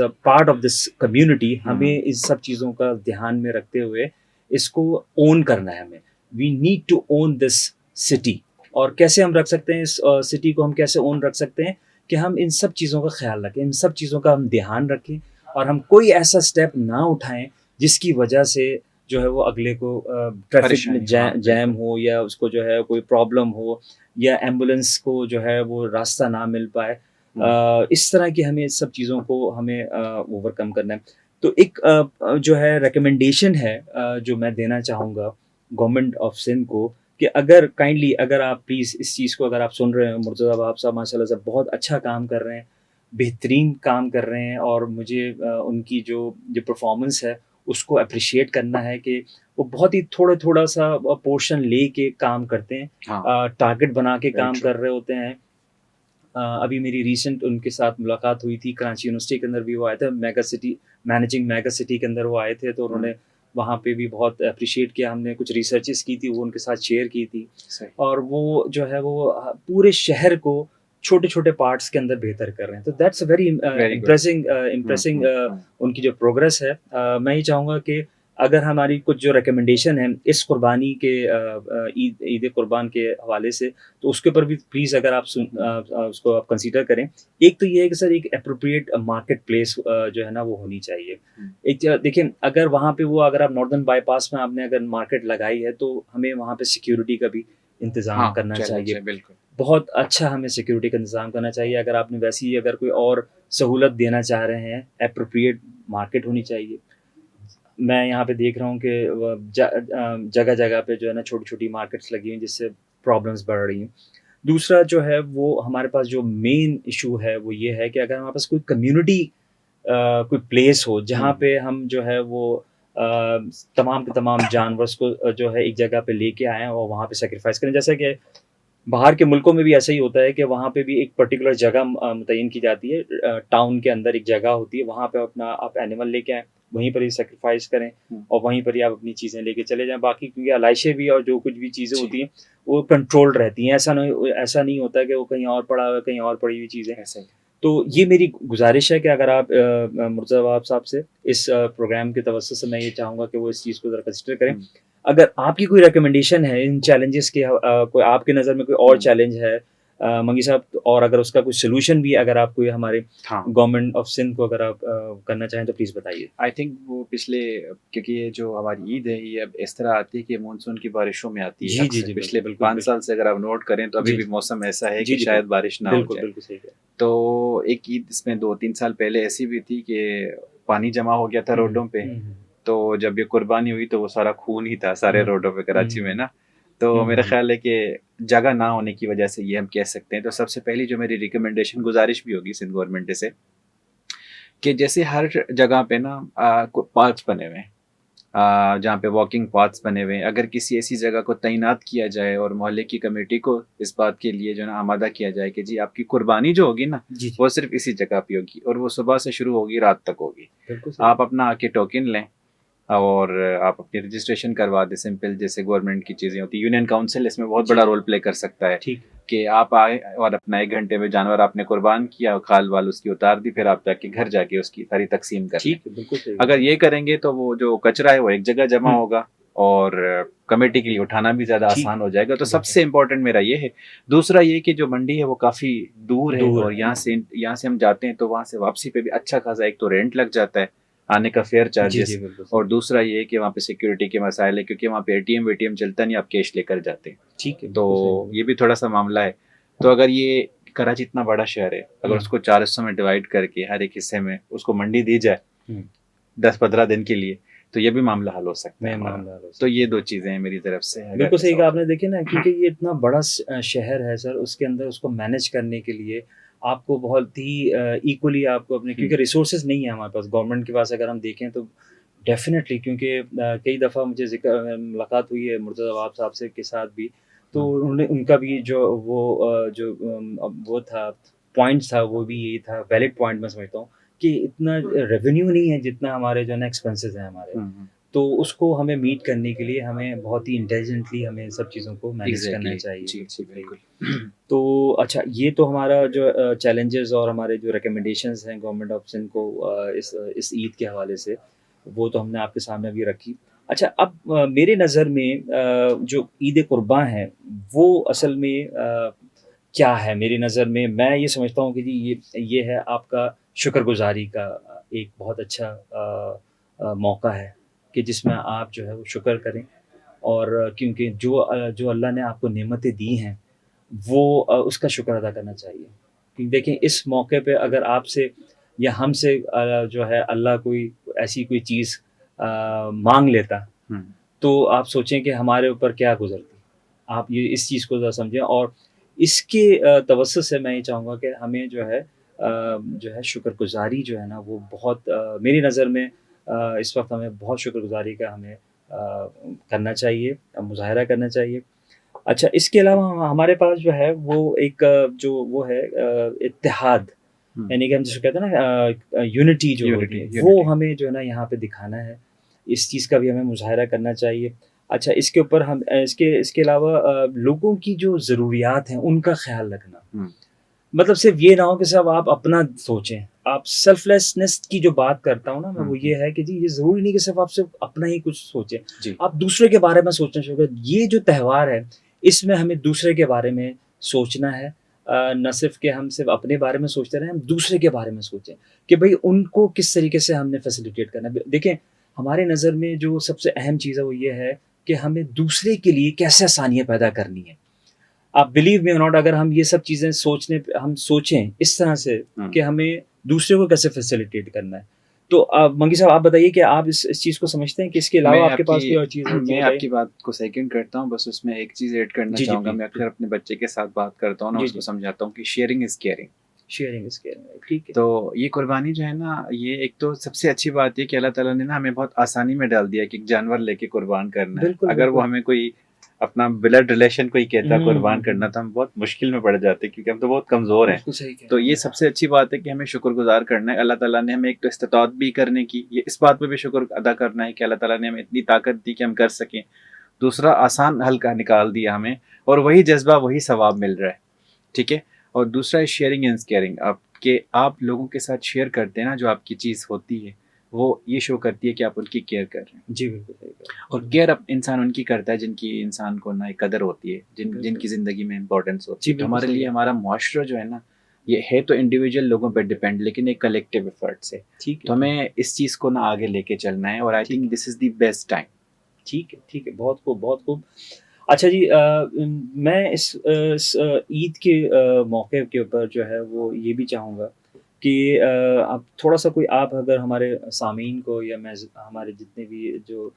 a part of this community, ہمیں اس سب چیزوں کا دھیان میں رکھتے ہوئے اس کو اون کرنا ہے ہمیں۔ We need to own this city. اور کیسے ہم رکھ سکتے ہیں اس سٹی کو، ہم کیسے اون رکھ سکتے ہیں کہ ہم ان سب چیزوں کا خیال رکھیں، ان سب چیزوں کا ہم دھیان رکھیں، اور ہم کوئی ایسا سٹیپ نہ اٹھائیں جس کی وجہ سے جو ہے وہ اگلے کو ٹریفک میں جیم ہو، یا اس کو جو ہے کوئی پرابلم ہو، یا ایمبولینس کو جو ہے وہ راستہ نہ مل پائے۔ اس طرح کی ہمیں سب چیزوں کو ہمیں اوور کم کرنا ہے۔ تو ایک جو ہے ریکمنڈیشن ہے جو میں دینا چاہوں گا گورنمنٹ آف سندھ کو، کہ اگر آپ پلیز اس چیز کو اگر آپ سن رہے ہیں، مرتضیٰ باب صاحب ماشاء اللہ سے بہت اچھا کام کر رہے ہیں، بہترین کام کر رہے ہیں، اور مجھے ان کی جو پرفارمنس ہے اس کو اپریشیٹ کرنا ہے کہ وہ بہت ہی تھوڑا سا پورشن لے کے کام کرتے ہیں، ٹارگٹ بنا کے کام کر رہے ہوتے ہیں۔ ابھی میری ریسنٹ ان کے ساتھ ملاقات ہوئی تھی کراچی یونیورسٹی کے اندر بھی، وہ آئے تھے مینیجنگ میگا سٹی کے اندر وہ آئے تھے، تو انہوں نے وہاں پہ بھی بہت اپریشیٹ کیا، ہم نے کچھ ریسرچز کی تھی وہ ان کے ساتھ شیئر کی تھی، اور وہ جو ہے وہ پورے شہر کو چھوٹے چھوٹے پارٹس کے اندر بہتر کر رہے ہیں۔ تو دیٹس اے ویری امپریسنگ ان کی جو پروگرس ہے۔ میں یہ چاہوں گا کہ اگر ہماری کچھ جو ریکمنڈیشن ہے اس قربانی کے عید قربان کے حوالے سے، تو اس کے اوپر بھی پلیز اگر آپ اس کو آپ کنسیڈر کریں۔ ایک تو یہ ہے کہ سر ایک اپروپریٹ مارکیٹ پلیس جو ہے نا وہ ہونی چاہیے۔ ایک دیکھیں، اگر وہاں پہ اگر آپ ناردرن بائی پاس میں آپ نے اگر مارکیٹ لگائی ہے تو ہمیں وہاں پہ سیکیورٹی کا بھی انتظام کرنا چاہیے، بالکل بہت اچھا ہمیں سیکیورٹی کا انتظام کرنا چاہیے۔ اگر آپ نے ویسی اگر کوئی اور سہولت دینا چاہ رہے ہیں، اپروپریٹ مارکیٹ ہونی چاہیے۔ میں یہاں پہ دیکھ رہا ہوں کہ جگہ جگہ پہ جو ہے نا چھوٹی چھوٹی مارکیٹس لگی ہیں جس سے پرابلمس بڑھ رہی ہیں۔ دوسرا جو ہے وہ ہمارے پاس جو مین ایشو ہے وہ یہ ہے کہ اگر ہمارے پاس کوئی کمیونٹی کوئی پلیس ہو جہاں پہ ہم جو ہے وہ تمام کے تمام جانورس کو جو ہے ایک جگہ پہ لے کے آئیں اور وہاں پہ سیکریفائز کریں، جیسا کہ باہر کے ملکوں میں بھی ایسا ہی ہوتا ہے کہ وہاں پہ بھی ایک پرٹیکولر جگہ متعین کی جاتی ہے، ٹاؤن کے اندر ایک جگہ ہوتی ہے، وہاں پہ آپ اینیمل لے کے آئیں، وہیں پر ہی سیکریفائز کریں، اور وہیں پر ہی آپ اپنی چیزیں لے کے چلے جائیں۔ باقی کیونکہ علائشیں بھی اور جو کچھ بھی چیزیں ہوتی ہیں وہ کنٹرول رہتی ہیں، ایسا نہیں ہوتا کہ وہ کہیں اور پڑا ہوا کہیں اور پڑی ہوئی چیزیں ایسا ہی۔ تو یہ میری گزارش ہے کہ اگر آپ مرتضیٰ باب صاحب سے اس پروگرام کے توسط سے میں یہ چاہوں گا کہ وہ اس چیز کو ذرا کنسیڈر کریں۔ اگر آپ کی کوئی ریکمنڈیشن ہے ان چیلنجز کے، کوئی آپ کے نظر میں کوئی اور چیلنج ہے منگی صاحب، اور اگر اس کا کوئی سلوشن بھی اگر آپ کوئی ہمارے گورنمنٹ آف سندھ کو اگر آپ کرنا چاہیں تو پلیز بتائیے۔ آئی تھنک وہ کیونکہ یہ جو ہماری عید ہے یہ اب اس طرح آتی ہے کہ مانسون کی بارشوں میں آتی ہے، جی پچھلے 5 سال سے اگر آپ نوٹ کریں تو ابھی بھی موسم ایسا ہے کہ شاید بارش نہ ہو جائے۔ بالکل صحیح ہے۔ تو ایک عید اس میں 2-3 سال پہلے ایسی بھی تھی کہ پانی جمع ہو گیا تھا روڈوں پہ، تو جب یہ قربانی ہوئی تو وہ سارا خون ہی تھا سارے روڈوں پہ کراچی میں نا، تو میرا خیال ہے کہ جگہ نہ ہونے کی وجہ سے یہ ہم کہہ سکتے ہیں. تو سب سے پہلی جو میری ریکمنڈیشن گزارش بھی ہوگی سندھ گورنمنٹ سے کہ جیسے ہر جگہ پہ نا پارکس بنے ہوئے ہیں, جہاں پہ واکنگ پاتھس بنے ہوئے ہیں, اگر کسی ایسی جگہ کو تعینات کیا جائے اور محلے کی کمیٹی کو اس بات کے لیے جو ہے نا آمادہ کیا جائے کہ جی آپ کی قربانی جو ہوگی نا وہ صرف اسی جگہ پہ ہوگی, اور وہ صبح سے شروع ہوگی رات تک ہوگی. آپ اپنا آ کے ٹوکن لیں اور آپ اپنی رجسٹریشن کروا دیں, سمپل جیسے گورنمنٹ کی چیزیں ہوتی ہیں. یونین کاؤنسل اس میں بہت بڑا رول پلے کر سکتا ہے کہ آپ آئے اور اپنا 1 گھنٹے میں جانور آپ نے قربان کیا, کھال وال اس کی اتار دی, پھر آپ جا کے گھر جا کے اس کی ساری تقسیم کر لیں. اگر یہ کریں گے تو وہ جو کچرا ہے وہ ایک جگہ جمع ہوگا اور کمیٹی کے لیے اٹھانا بھی زیادہ آسان ہو جائے گا. تو سب سے امپورٹنٹ میرا یہ ہے. دوسرا یہ کہ جو منڈی ہے وہ کافی دور ہے اور یہاں سے ہم جاتے ہیں تو وہاں سے واپسی پہ بھی اچھا خاصا ایک تو رینٹ لگ جاتا ہے, آنے کا فیئر چارجز, اور دوسرا یہ کہ وہاں پہ سیکیورٹی کے مسائل ہے کیونکہ وہاں پہ اے ٹی ایم چلتا نہیں, آپ کیش لے کر جاتے ہیں. تو یہ بھی تھوڑا سا معاملہ ہے. تو اگر یہ کراچی اتنا بڑا شہر ہے, اگر اس کو 4 حصوں میں ڈیوائڈ کر کے ہر ایک حصے میں اس کو منڈی دی جائے 10-15 دن کے لیے, تو یہ بھی معاملہ حل ہو سکتا ہے. تو یہ 2 چیزیں ہیں میری طرف سے. بالکل صحیح کہا آپ نے. دیکھیں نا, کیونکہ یہ اتنا بڑا شہر ہے سر, اس کے اندر اس کو مینیج کرنے کے لیے آپ کو بہت ہی ایکولی آپ کو اپنے, کیونکہ ریسورسز نہیں ہے ہمارے پاس گورنمنٹ کے پاس. اگر ہم دیکھیں تو ڈیفینیٹلی, کیونکہ کئی دفعہ مجھے ملاقات ہوئی ہے مرتضی عواب صاحب سے کے ساتھ بھی, تو انہوں نے ان کا بھی وہ تھا پوائنٹ تھا, وہ بھی یہی تھا, ویلڈ پوائنٹ میں سمجھتا ہوں کہ اتنا ریونیو نہیں ہے جتنا ہمارے جو ہے نا ایکسپینسز ہیں ہمارے. تو اس کو ہمیں میٹ کرنے کے لیے ہمیں بہت ہی انٹیلیجنٹلی ہمیں سب چیزوں کو مینیج کرنا چاہیے. تو اچھا, یہ تو ہمارا جو چیلنجز اور ہمارے جو ریکمنڈیشنز ہیں گورنمنٹ آف سندھ کو اس عید کے حوالے سے, وہ تو ہم نے آپ کے سامنے بھی رکھی. اچھا, اب میرے نظر میں جو عید قرباں ہے وہ اصل میں کیا ہے میری نظر میں یہ سمجھتا ہوں کہ جی یہ ہے آپ کا شکر گزاری کا ایک بہت اچھا موقع ہے کہ جس میں آپ جو ہے وہ شکر کریں, اور کیونکہ جو اللہ نے آپ کو نعمتیں دی ہیں وہ اس کا شکر ادا کرنا چاہیے. کیونکہ دیکھیں, اس موقع پہ اگر آپ سے یا ہم سے جو ہے اللہ کوئی ایسی کوئی چیز مانگ لیتا تو آپ سوچیں کہ ہمارے اوپر کیا گزرتی. آپ یہ اس چیز کو ذرا سمجھیں, اور اس کے توسط سے میں یہ چاہوں گا کہ ہمیں جو ہے شکر گزاری جو ہے نا وہ بہت میری نظر میں اس وقت ہمیں بہت شکر گزاری کا ہمیں کرنا چاہیے, مظاہرہ کرنا چاہیے. اچھا, اس کے علاوہ ہمارے پاس جو ہے وہ ایک جو وہ ہے اتحاد, یعنی کہ ہم جسے کہتے ہیں نا یونٹی جو ہوتی ہے, وہ ہمیں جو ہے نا یہاں پہ دکھانا ہے. اس چیز کا بھی ہمیں مظاہرہ کرنا چاہیے. اچھا, اس کے اوپر ہم اس کے علاوہ لوگوں کی جو ضروریات ہیں ان کا خیال رکھنا, مطلب صرف یہ نہ ہو کہ صرف آپ اپنا سوچیں. آپ سیلف لیسنس کی جو بات کرتا ہوں نا میں, وہ یہ ہے کہ جی یہ ضروری نہیں کہ صرف آپ صرف اپنا ہی کچھ سوچیں, آپ دوسرے کے بارے میں سوچنا شروع کریں. یہ جو تہوار ہے اس میں ہمیں دوسرے کے بارے میں سوچنا ہے, نہ صرف کہ ہم صرف اپنے بارے میں سوچتے رہیں, ہم دوسرے کے بارے میں سوچیں کہ بھئی ان کو کس طریقے سے ہم نے فیسیلیٹیٹ کرنا ہے. دیکھیں, ہمارے نظر میں جو سب سے اہم چیز ہے وہ یہ ہے کہ ہمیں دوسرے کے لیے کیسے آسانیاں پیدا کرنی ہیں. آپ بلیو می اور ناٹ, اگر ہم یہ سب چیزیں ہم سوچیں اس طرح سے کہ ہمیں دوسرے کو کیسے فیسیلیٹیٹ کرنا ہے, تو منگی صاحب آپ بتائیے کہ آپ اس چیز کو سمجھتے ہیں کہ اس کے علاوہ آپ کے پاس کوئی اور چیز ہے؟ میں آپ کی بات کو سیکنڈ کرتا ہوں, بس اس میں ایک چیز ایڈ کرنا چاہوں گا. میں اکثر اپنے بچے کے ساتھ بات کرتا ہوں نا, اس کو سمجھاتا ہوں کہ شیئرنگ از کیئرنگ. ٹھیک ہے. تو یہ قربانی جو ہے نا, یہ ایک تو سب سے اچھی بات یہ کہ اللہ تعالیٰ نے نا ہمیں بہت آسانی میں ڈال دیا کہ ایک جانور لے کے قربان کرنا ہے. اگر وہ ہمیں کوئی اپنا بلڈ ریلیشن کوئی کہتا قربان کرنا, تو ہم بہت مشکل میں پڑ جاتے کیونکہ ہم تو بہت کمزور ہیں. تو یہ سب سے اچھی بات ہے کہ ہمیں شکر گزار کرنا ہے. اللہ تعالیٰ نے ہمیں ایک تو استطاعت بھی کرنے کی, یہ اس بات پہ بھی شکر ادا کرنا ہے کہ اللہ تعالیٰ نے ہمیں اتنی طاقت دی کہ ہم کر سکیں. دوسرا, آسان حل کا نکال دیا ہمیں, اور وہی جذبہ وہی ثواب مل رہا ہے. ٹھیک ہے. اور دوسرا ہے شیئرنگ اینڈ کیئرنگ. آپ لوگوں کے ساتھ شیئر کرتے ہیں نا, جو آپ کی چیز ہوتی ہے وہ یہ شو کرتی ہے کہ آپ ان کی کیئر کر رہے ہیں. جی بالکل. اور کیئر انسان ان کی کرتا ہے جن کی انسان کو نہ قدر ہوتی ہے, جن کی زندگی میں امپورٹنس ہوتی ہے. ہمارے لیے ہمارا معاشرہ جو ہے نا, یہ ہے تو انڈیویجول لوگوں پہ ڈیپینڈ, لیکن ایک کلیکٹیو ایفرٹس ہے. تو ہمیں اس چیز کو نہ آگے لے کے چلنا ہے, اور I think this is the best time. ٹھیک ہے, بہت خوب. اچھا جی, میں اس عید کے موقع کے اوپر جو ہے وہ یہ بھی چاہوں گا کہ اب تھوڑا سا کوئی آپ اگر ہمارے سامعین کو یا ہمارے جتنے بھی جو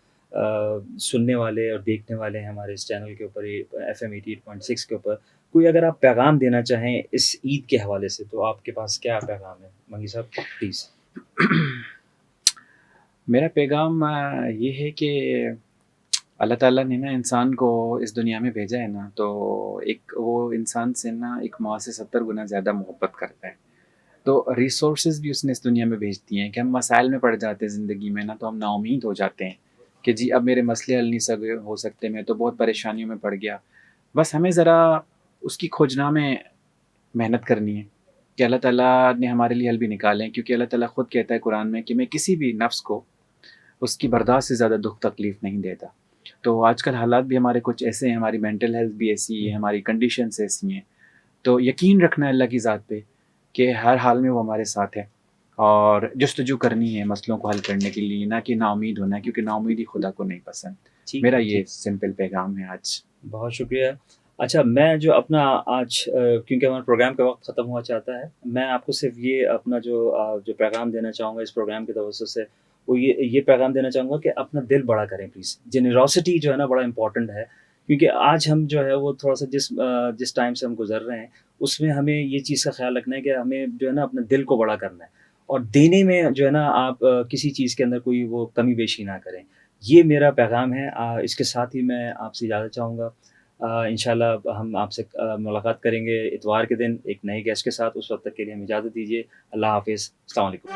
سننے والے اور دیکھنے والے ہیں ہمارے اس چینل کے اوپر FM 88.6 کے اوپر، کوئی اگر آپ پیغام دینا چاہیں اس عید کے حوالے سے تو آپ کے پاس کیا پیغام ہے منگی صاحب پلیز؟ میرا پیغام یہ ہے کہ اللہ تعالیٰ نے نا انسان کو اس دنیا میں بھیجا ہے نا، تو ایک وہ انسان سے نا ایک ماں سے 70 گنا زیادہ محبت کرتا ہے. تو ریسورسز بھی اس نے اس دنیا میں بھیج دیے ہیں کہ ہم مسائل میں پڑ جاتے ہیں زندگی میں نا، تو ہم نا امید ہو جاتے ہیں کہ جی اب میرے مسئلے حل نہیں ہو سکتے، میں تو بہت پریشانیوں میں پڑ گیا. بس ہمیں ذرا اس کی کھوجنا میں محنت کرنی ہے کہ اللہ تعالیٰ نے ہمارے لیے حل بھی نکالے ہیں، کیونکہ اللہ تعالیٰ خود کہتا ہے قرآن میں کہ میں کسی بھی نفس کو اس کی برداشت سے زیادہ دکھ تکلیف نہیں دیتا. تو آج کل حالات بھی ہمارے کچھ ایسے ہیں، ہماری مینٹل ہیلتھ بھی ایسی ہے، ہماری کنڈیشنز ایسی ہیں، تو یقین رکھنا ہے اللہ کی ذات پہ کہ ہر حال میں وہ ہمارے ساتھ ہے، اور جستجو کرنی ہے مسئلوں کو حل کرنے کے لیے، نہ کہ نا امید ہونا ہے، کیونکہ نا امیدی خدا کو نہیں پسند. ٹھیک میرا ہے، یہ سمپل پیغام ہے آج. بہت شکریہ. اچھا میں جو اپنا آج کیونکہ ہمارا پروگرام کا وقت ختم ہوا چاہتا ہے، میں آپ کو صرف یہ اپنا جو پیغام دینا چاہوں گا اس پروگرام کے توسط سے، وہ یہ پیغام دینا چاہوں گا کہ اپنا دل بڑا کریں پلیز. جنراسٹی جو ہے نا بڑا امپورٹنٹ ہے، کیونکہ آج ہم جو ہے وہ تھوڑا سا جس ٹائم سے ہم گزر رہے ہیں اس میں ہمیں یہ چیز کا خیال رکھنا ہے کہ ہمیں جو ہے نا اپنے دل کو بڑا کرنا ہے، اور دینے میں جو ہے نا آپ کسی چیز کے اندر کوئی وہ کمی بیشی نہ کریں. یہ میرا پیغام ہے. اس کے ساتھ ہی میں آپ سے اجازت چاہوں گا. انشاءاللہ ہم آپ سے ملاقات کریں گے اتوار کے دن ایک نئے گیسٹ کے ساتھ. اس وقت تک کے لیے ہمیں اجازت دیجیے. اللہ حافظ. السلام علیکم.